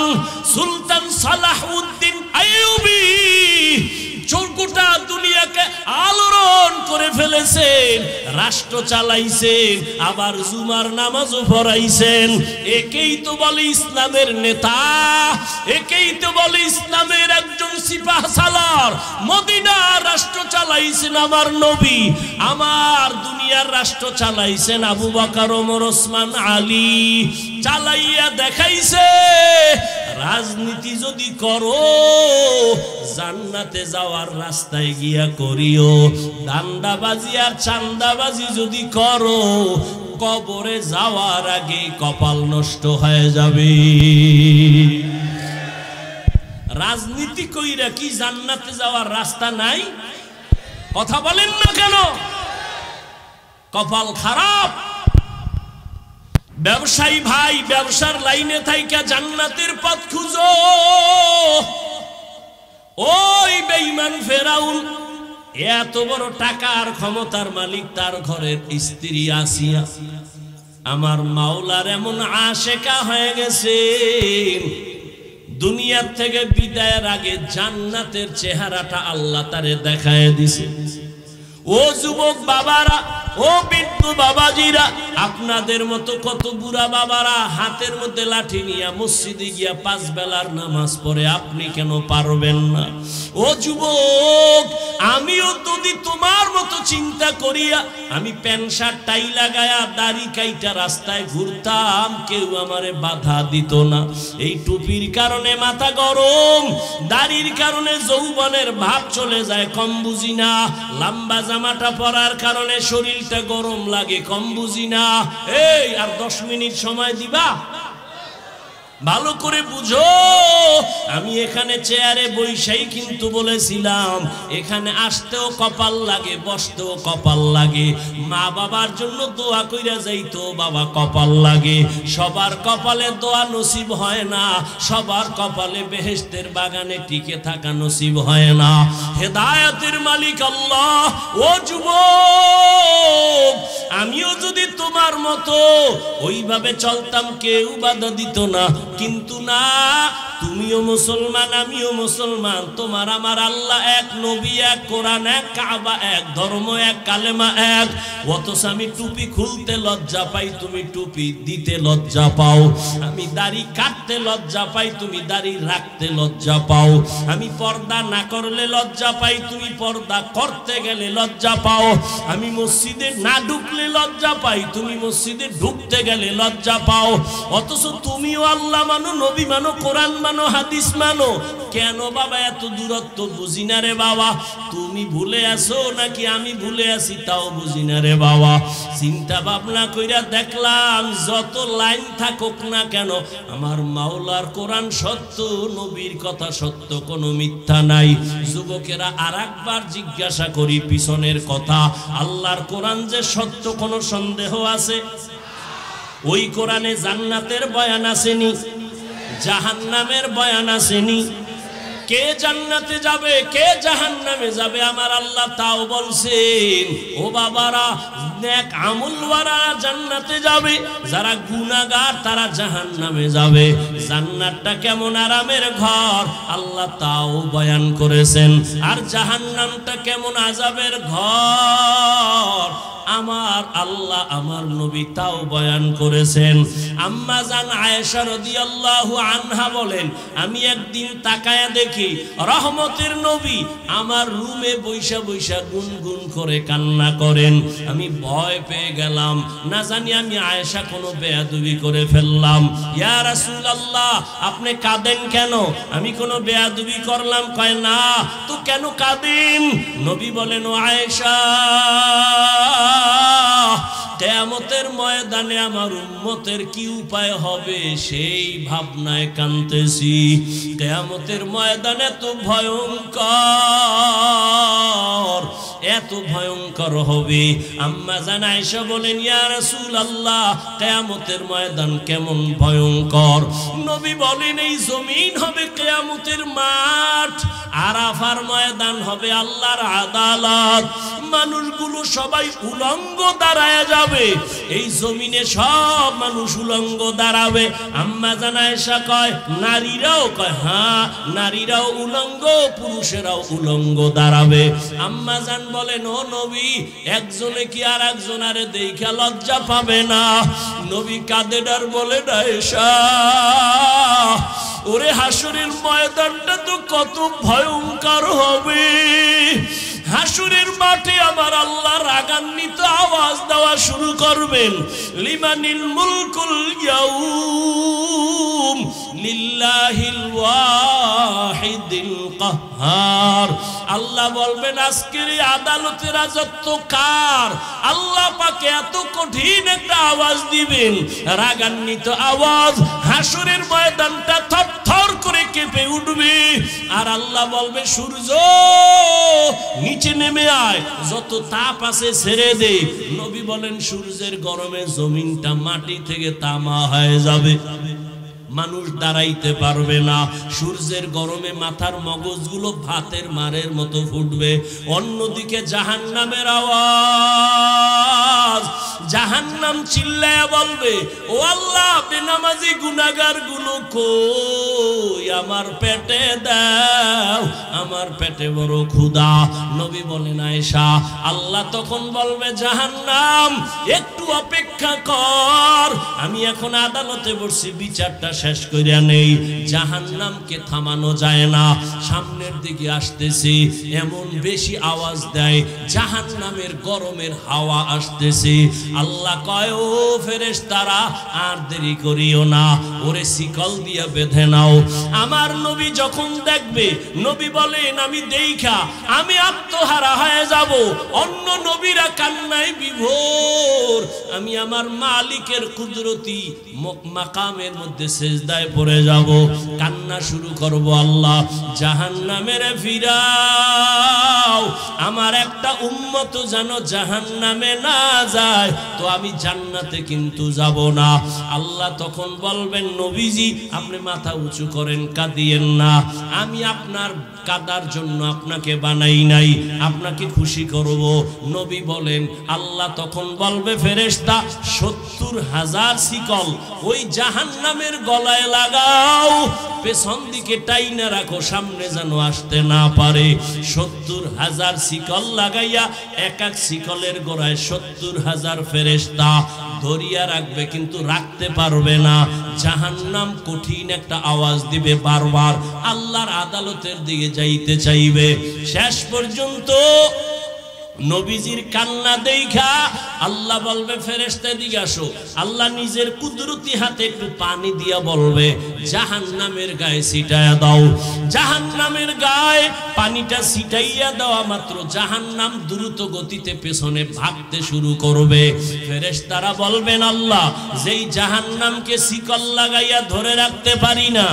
সুলতান সালাউদ্দিন আইয়ুবী গোটা দুনিয়াকে আলোড়ন করে ফেলেছেন, রাষ্ট্র চালাইছেন, আবার জুমার নামাজও পড়াইছেন। একেই তো বলে ইসলামের নেতা, একেই তো বলে ইসলামের একজন সিপাহ সালার। মদিনার রাষ্ট্র চালাইছেন আমার নবী, আমার দুনিয়ার রাষ্ট্র চালাইছেন আবু বকর, ওমর, ওসমান, আলী। চালাইয়া দেখাইছে রাজনীতি যদি করো জান্নাতে যাওয়ার রাস্তায় গিয়া করিও, দান্দাবাজি আর চান্দাবাজি যদি করো কবরে যাওয়ার আগে কপাল নষ্ট হয়ে যাবে। রাজনীতি কইরা কি জান্নাতে যাওয়ার রাস্তা নাই? কথা বলেন না কেন? কপাল খারাপ। ব্যবসায়ী ভাই, ব্যবসার লাইনে থাইকা জান্নাতের পথ খুঁজো। ওই বেঈমান ফেরাউন এত বড় টাকার ক্ষমতার মালিক, তার ঘরের স্ত্রী আসিয়া আমার মাওলার এমন আশেকা হয়ে গেছে, দুনিয়ার থেকে বিদায়ের আগে জান্নাতের চেহারাটা আল্লাহ তারে দেখায় দিছে। ও যুবক বাবারা, ও বৃদ্ধ বাবাজিরা, আপনাদের মতো কত বুড়া বাবারা হাতের মধ্যে লাঠি নিয়ে মসজিদে গিয়া 5 বেলার নামাজ পড়ে, আপনি কেন পারবেন না? ও যুবক, আমিও যদি তোমার মতো চিন্তা করিয়া আমি প্যান্ট শার্ট টাই লাগায়া দাড়ি কাইটা রাস্তায় ঘুরতাম, কেউ আমারে বাধা দিত না। এই টুপির কারণে মাথা গরম, দাড়ির কারণে যৌবনের ভাব চলে যায়, কম বুঝি না। লম্বা জামাটা পরার কারণে শরীরটা গরম লাগে, কম বুঝি না। এই আর 10 মিনিট সময় দিবা? ভালো করে বুঝো, আমি এখানে চেয়ারে বইসাই কিন্তু বলেছিলাম এখানে আসতেও কপাল লাগে, বসতেও কপাল লাগে। মা বাবার জন্য দোয়া কইরা যাইতো বাবা, কপাল লাগে। সবার কপালে দোয়া নসিব হয় না, সবার কপালে বেহেশতের বাগানে টিকে থাকা নসিব হয় না। হেদায়েতের মালিক আল্লাহ। ও যুবক, আমিও যদি তোমার মতো ওইভাবে চলতাম কেউ বাধা দিত না, কিন্তু না, তুমিও মুসলমান, আমিও মুসলমান, তোমার আমার আল্লাহ এক, নবী এক, কোরআন এক, কাবা এক, ধর্ম এক, কালেমা এক। অথচ আমি টুপি খুলতে লজ্জা পাই, তুমি টুপি দিতে লজ্জা পাও। আমি দাড়ি কাটতে লজ্জা পাই, তুমি দাড়ি রাখতে লজ্জা পাও। আমি পর্দা না করলে লজ্জা পাই, তুমি পর্দা করতে গেলে লজ্জা পাও। আমি মসজিদে না ঢুকলে লজ্জা পাই, তুমি মসজিদে ঢুকতে গেলে লজ্জা পাও। অথচ তুমিও আল্লাহ মানো, নবী মানো, কোরআন মানো, হাদিস মানো, কেন বাবা এত দূরত্ব? বুঝি না রে বাবা। তুমি ভুলে আসো নাকি আমি ভুলে আসি তাও বুঝি না রে বাবা। চিন্তা ভাবনা কইরা দেখলাম যত লাইন থাকুক না কেন আমার মাওলার কোরআন সত্য, নবীর কথা সত্য, কোনো মিথ্যা নাই। যুবকেরা আরেকবার জিজ্ঞাসা করি পিছনের কথা, আল্লাহর কোরআন যে সত্য কোনো সন্দেহ আছে? ওই কোরআনে জান্নাতের বয়ান আসেনি? জাহান্নামের বয়ান আসেনি? কে জান্নাতে যাবে কে জাহান্নামে যাবে আমার আল্লাহ তাও বলছেন। ও বাবারা, নেক আমলওয়ালা জান্নাতে যাবে, যারা গুনাহগার তারা জাহান্নামে যাবে। জান্নাতটা কেমন আরামের ঘর আল্লাহ তাও বয়ান করেছেন, আর জাহান্নামটা কেমন আযাবের ঘর আমার আল্লাহ আমার নবী তাও বয়ান করেছেন। আম্মা জান আয়েশা রাদিয়াল্লাহু আনহা বলেন, আমি একদিন তাকায়া দেখি রহমতের নবী আমার রুমে বৈশা বৈশা গুনগুন করে কান্না করেন। আমি ভয় পেয়ে গেলাম, না জানি আমি আয়েশা কোনো বেয়াদবি করে ফেললাম। ইয়া রাসূলুল্লাহ, আপনি কাঁদেন কেন? আমি কোনো বেয়াদবি করলাম? কয় না তো কেন কাঁদেন? নবী বলেন, ও আয়েশা, কিয়ামতের ময়দানে আমার উম্মতের কি উপায় হবে সেই ভাবনায় কাঁদতেছি। কিয়ামতের ময়দানে তো ভয়ঙ্কর, এত ভয়ঙ্কর হবে। আম্মা জান আয়েশা বলেন, ইয়া রাসূলুল্লাহ, কিয়ামতের ময়দান কেমন ভয়ঙ্কর? নবী বলেন, এই জমিন হবে কিয়ামতের মাঠ, আরাফার ময়দান হবে আল্লাহর আদালত। মানুষগুলো সবাই উলঙ্গ দাঁড়ায় যাবে, এই জমিনে সব মানুষ উলঙ্গ দাঁড়াবে। আম্মা জান আয়েশা কয়, নারীরাও? কয় হ্যাঁ, নারীরাও উলঙ্গ, পুরুষেরাও উলঙ্গ দাঁড়াবে। আম্মা জান বলেন, ও নবী, একজনে কি আর একজনারে দেখা লজ্জা পাবে না? নবী কাঁদেন আর বলেন, আয়েশা, ওরে হাসরের ময়দানটা তো কত ভয়ঙ্কর হবে। হাসরের মাঠে আমার আল্লাহ রাগান্বিত আওয়াজ দেওয়া শুরু করবেন, লিমানিল মুলকুল ইয়াউম লিল্লাহিল ওয়াহিদিল কাহ্হার। আল্লাহ বলবেন, আজকের এই আদালতের রাজত্ব কার? আল্লাহ পাকে এত কঠিন একটা আওয়াজ দিবেন, রাগান্বিত আওয়াজ, হাসরের ময়দানটা থরথর করে কেঁপে উঠবে। আর আল্লাহ বলবে, সূর্য নিচে নেমে আয়, যত তাপ আছে ছেড়ে দে। নবী বলেন, সূর্যের গরমে জমিনটা মাটি থেকে তামা হয়ে যাবে, মানুষ দাঁড়াইতে পারবে না। সূর্যের গরমে মাথার মগজগুলো ভাতের মারের মতো ফুটবে। অন্যদিকে জাহান্নামের আওয়াজ, জাহান্নাম চিল্লায়া বলবে, ও আল্লাহ, বেনামাজি গুনাহগার গুলো কই? আমার পেটে দাও, আমার পেটে বড় ক্ষুধা। নবী বলেন, আয়েশা, আল্লাহ তখন বলবে, জাহান্নাম একটু অপেক্ষা কর, আমি এখন আদালতে বসছি, বিচারটা শেষ কইরা নেই। জাহান্নামকে থামানো যায় না, সামনের দিকে আসতেছে, এমন বেশি আওয়াজ দেয়, জাহান্নামের গরমের হাওয়া আসতেছে। আল্লাহ কয়, ও ফেরেশতারা, আর দেরি করিও না, ওরে শিকল দিয়ে বেঁধে নাও। আমার নবী যখন দেখবে, নবী বলেন, আমি দেইখা আমি আত্মহারা হয়ে যাব। অন্য নবীরা কান্নায় বিভোর, আমি আমার মালিকের কুদরতি মাকামের মধ্যে সেজদায় পড়ে যাব, কান্না শুরু করব, আল্লাহ জাহান্নামের ফিরাও, আমার একটা উম্মত যেন জাহান্নামে না যায়, তো আমি জান্নাতে কিন্তু যাব না। আল্লাহ তখন বলবেন, নবীজি আপনি মাথা উঁচু করেন, কাঁদিয়েন না, আমি আপনার কাদার জন্য আপনাকে বানাই নাই, আপনাকে খুশি করব। নবী বলেন, আল্লাহ তখন বলবে, ফেরেশতা ৭০,০০০ শিকল ওই জাহান্নামের গলায় লাগাও, পেছন দিকে টাইনা রাখো, সামনে যেন আসতে না পারে। ৭০,০০০ শিকল লাগাইয়া এক এক শিকলের গোড়ায় ৭০,০০০ ফেরেশতা ধরিয়া রাখবে, কিন্তু রাখতে পারবে না। জাহান্নাম কঠিন একটা আওয়াজ দিবে, বারবার আল্লাহর আদালতের দিকে যাইতে চাইবে। শেষ পর্যন্ত নবীজির কান্না দেখা আল্লাহ বলবে, ফেরেশতা দিকে আসো। আল্লাহ নিজের কুদরতি হাতে একটু পানি দিয়া বলবে, জাহান্নামের গায়ে ছিটাইয়া দাও। জাহান্নামের গায়ে পানিটা ছিটাইয়া দেওয়া মাত্র জাহান্নাম দ্রুত গতিতে পেছনে ভাগতে শুরু করবে। ফেরেশতারা বলবেন, আল্লাহ, যেই জাহান্নামকে শিকল লাগাইয়া ধরে রাখতে পারি না,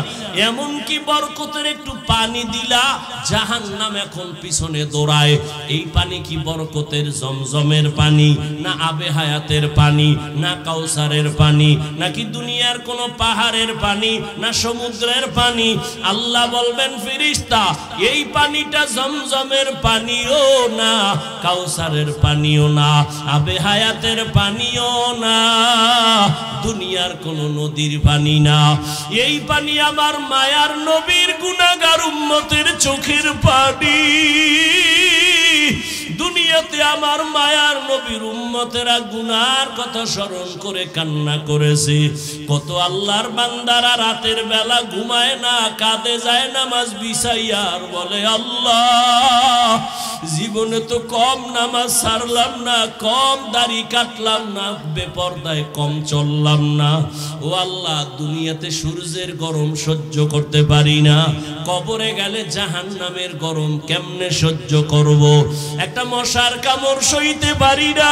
এমন কি বরকতের একটু পানি দিলা, জাহান্নাম এখন পিছনে দৌড়ায়। এই পানি কি বরকতের জমজমের পানি, না আবে হায়াতের পানি, না কাউসারের পানি, নাকি দুনিয়ার কোন পাহাড়ের পানি, না সমুদ্রের পানি? আল্লাহ বলবেন ফেরেশতা এই পানিটা জমজমের পানিও না, কাউসারের পানিও না, আবে হায়াতের পানিও না, দুনিয়ার কোন নদীর পানি না। এই পানি আমার মায়ার নবীর গুনাহগার উম্মতের চোখের পানি। দুনিয়াতে আমার মায়ার নবীর উম্মতেরা গুনার কথা স্মরণ করে কান্না করেছে। কত আল্লাহর বান্দারা রাতের বেলা ঘুমায় না, কাঁদে যায় নামাজ বিছাইয়া আর বলে আল্লাহ জীবনে তো কম নামাজ ছাড়লাম না, কম দাড়ি কাটলাম না, বেপরদায় কম চললাম না। ও আল্লাহ দুনিয়াতে সূর্যের গরম সহ্য করতে পারি না, কবরে গেলে জাহান্নামের গরম কেমনে সহ্য করব? একটা মশার কামড় সইতে পারি না,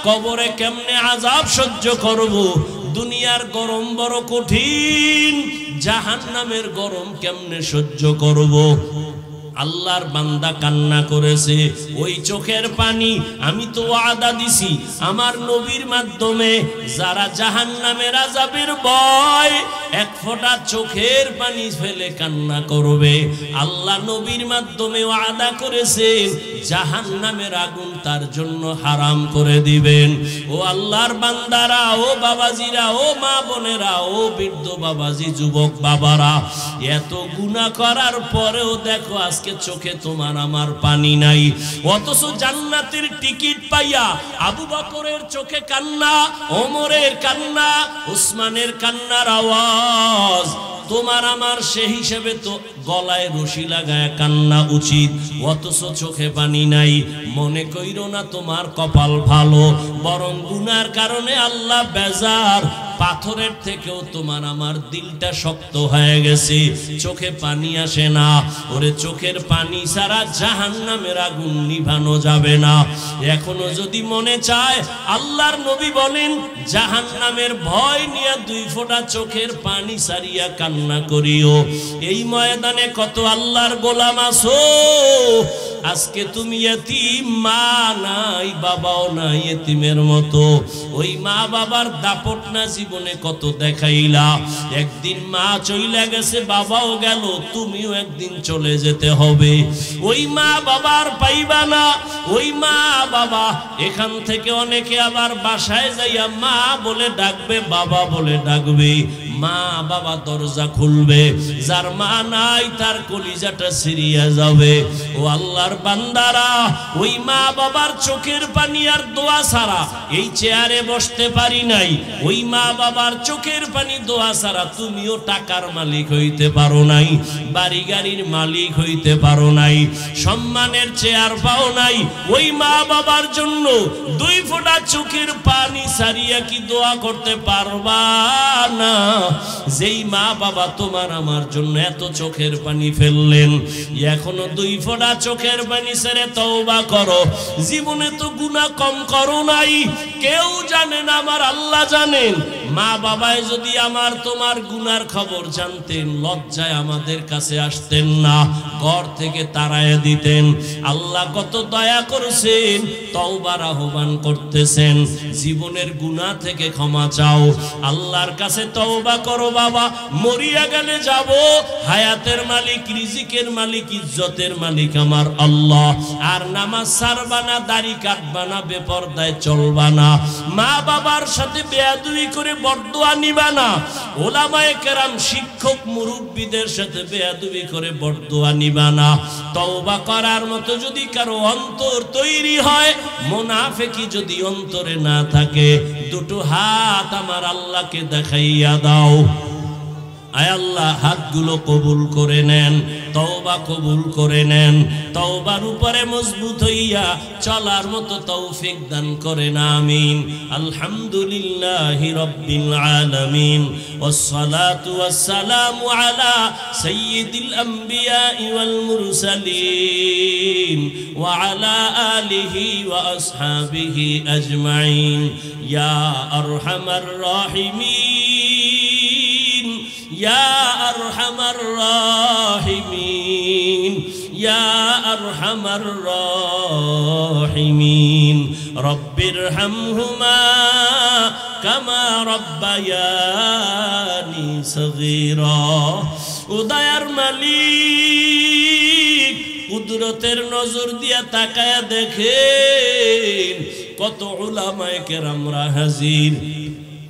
কবরে কেমনে আযাব সহ্য করব? দুনিয়ার গরম বড় কঠিন, জাহান্নামের গরম কেমনে সহ্য করব? আল্লাহর বান্দা কান্না করেছে। ওই চোখের পানি আমি তো ওয়াদা দিছি আমার নবীর মাধ্যমে যারা জাহান্নামের আযাবের ভয় এক ফোঁটা চোখের পানি ফেলে কান্না করবে, আল্লাহ নবীর মাধ্যমে ওয়াদা করেছেন জাহান্নামের আগুন তার জন্য হারাম করে দিবেন। ও আল্লাহর বান্দারা, ও বাবাজিরা, ও মা বোনেরা, ও বৃদ্ধ বাবাজি, যুবক বাবারা, এত গুনাহ করার পরেও দেখো আজকে চোখে তোমার আমার পানি নাই। অথচ জান্নাতের টিকিট পাইয়া আবু বকরের চোখে কান্না, ওমরের কান্না, উসমানের কান্নার আওয়াজ। তোমার আমার সেই হিসেবে তো গলায় রশি লাগায় কান্না উচিত, অথচ চোখে পানি নাই। মনে কইরো না তোমার কপাল ভালো, বরং গুনার কারণে আল্লাহ বেজার। পাথরের থেকেও তোমার আমার দিলটা শক্ত হয়ে গেছে, চোখে পানি আসে না। ওরে চোখের পানি ছাড়া জাহান্নামের আগুন নিভানো যাবে না। এখনো যদি মনে চায়, আল্লাহর নবী বলেন জাহান্নামের ভয় নিয়ে 2 ফোঁটা চোখের পানি সারিয়া কান্না করিও। এই ময়দানে কত আল্লাহর গোলাম আছো, আজকে তুমি এতিম, মা নাই বাবাও নাই, এতিমের মতো। ওই মা বাবার দাপট না জীবনে কত দেখাইলা। একদিন মা চইলা গেছে, বাবাও গেল, তুমিও একদিন চলে যেতে হবে। ওই মা বাবার পাইবা না। ওই মা বাবা এখান থেকে অনেকে আবার বাসায় যাইয়া মা বলে ডাকবে, বাবা বলে ডাকবে, মা বাবা দরজা খুলবে, যার মা নাই তার কলিজাটা ছিঁড়িয়া যাবে। ও আল্লাহর বান্দারা, ওই মা বাবার চোখের পানি আর দোয়া ছাড়া এই চেয়ারে বসতে পারি নাই। ওই মা বাবার চোখের পানি দোয়া ছাড়া তুমিও টাকার মালিক হইতে পারো নাই, বাড়ি গাড়ির মালিক হইতে পারো নাই, সম্মানের চেয়ার পাও নাই। ওই মা বাবার জন্য 2 ফোঁটা চোখের পানি ছাড়িয়া কি দোয়া করতে পারবা না? যেই মা বাবা তোমার আমার জন্য এত চোখের পানি ফেললেন, এখনো 2 ফোঁটা চোখের পানি ছেড়ে তওবা করো। জীবনে তো গুনাহ কম করো নাই, কেউ জানে না, আমার আল্লাহ জানেন। মা বাবায় যদি আমার তোমার গুনার খবর জানতেন, লজ্জায় আমাদের কাছে আসতেন না, ঘর থেকে তাড়ায় দিতেন। আল্লাহ কত দয়া করেছেন, তওবার আহ্বান করতেছেন। জীবনের গুনাহ থেকে ক্ষমা চাও, আল্লাহর কাছে তওবা করো। বাবা মরিয়া গেলে যাব, হায়াতের মালিক, রিজিকের মালিক, ইজ্জতের মালিক আমার আল্লাহ। আর নামাজ ছাড়বা না, দাড়ি কাটবা না, বেপরদায় চলবা না, মা বাবার সাথে বেয়াদবি করে বরদোয়া নিবা না, ওলামায়ে কেরাম শিক্ষক মুরব্বীদের সাথে বেয়াদবি করে বরদোয়া নিবা না। তওবা করার মতো যদি কারো অন্তর তৈরি হয়, মুনাফিকি যদি অন্তরে না থাকে, 2 হাত আমার আল্লাহকে দেখাইয়া দাও। আয় আল্লাহ হাতগুলো কবুল করে নেন, তওবা কবুল করে নেন, তওবার উপরে মজবুত হইয়া চলার মতো তৌফিক দান করেন, আমিন। আলহামদুলিল্লাহি রাব্বিল আলামিন, ওয়াসসালাতু ওয়াসসালামু আলা সাইয়্যিদিল আমবিয়া ওয়াল মুরসালিন ওয়া আলা আলিহি ওয়া আসহাবিহি আজমাইন। ইয়া আরহামার রাহিমিন, ইয়া আরহামার রাহিমিন, ইয়া আরহামার রাহিমিন। রব্বিরহামহুমা কামা রাব্বায়ানি সগীরা। ও দয়ার মালিক, কুদরতের নজর দিয়া তাকায়া দেখেন কত উলামায়ে কেরামরা হাজির,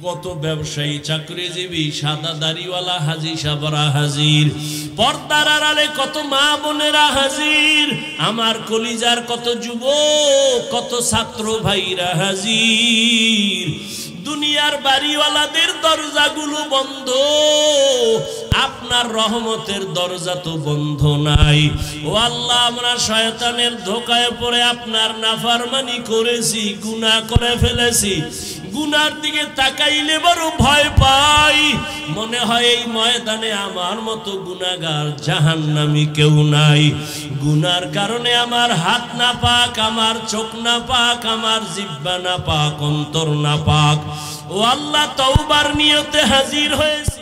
কত ব্যবসায়ী চাকরিজীবী সাদা দাড়িওয়ালা হাজী সাহেবরা হাজির, পর্দার আড়ালে কত মা বোনেরা হাজির, আমার কলিজার কত যুবক কত ছাত্র ভাইরা হাজির। দুনিয়ার বাড়িওয়ালাদের দরজাগুলো বন্ধ, আপনার রহমতের দরজা তো বন্ধ নাই। ও আল্লাহ, আমরা শয়তানের ধোঁকায় পড়ে আপনার নাফরমানি করেছি, গুনাহ করে ফেলেছি। গুনার দিকে তাকাইলে বড় ভয় পাই, মনে হয় এই ময়দানে আমার মতো গুনাহগার জাহান্নামী কেউ নাই। গুনার কারণে আমার হাত না পাক, আমার চোখ না পাক, আমার জিহ্বা না পাক, অন্তর না পাক। ও আল্লাহ, তওবার নিয়তে হাজির হয়েছে।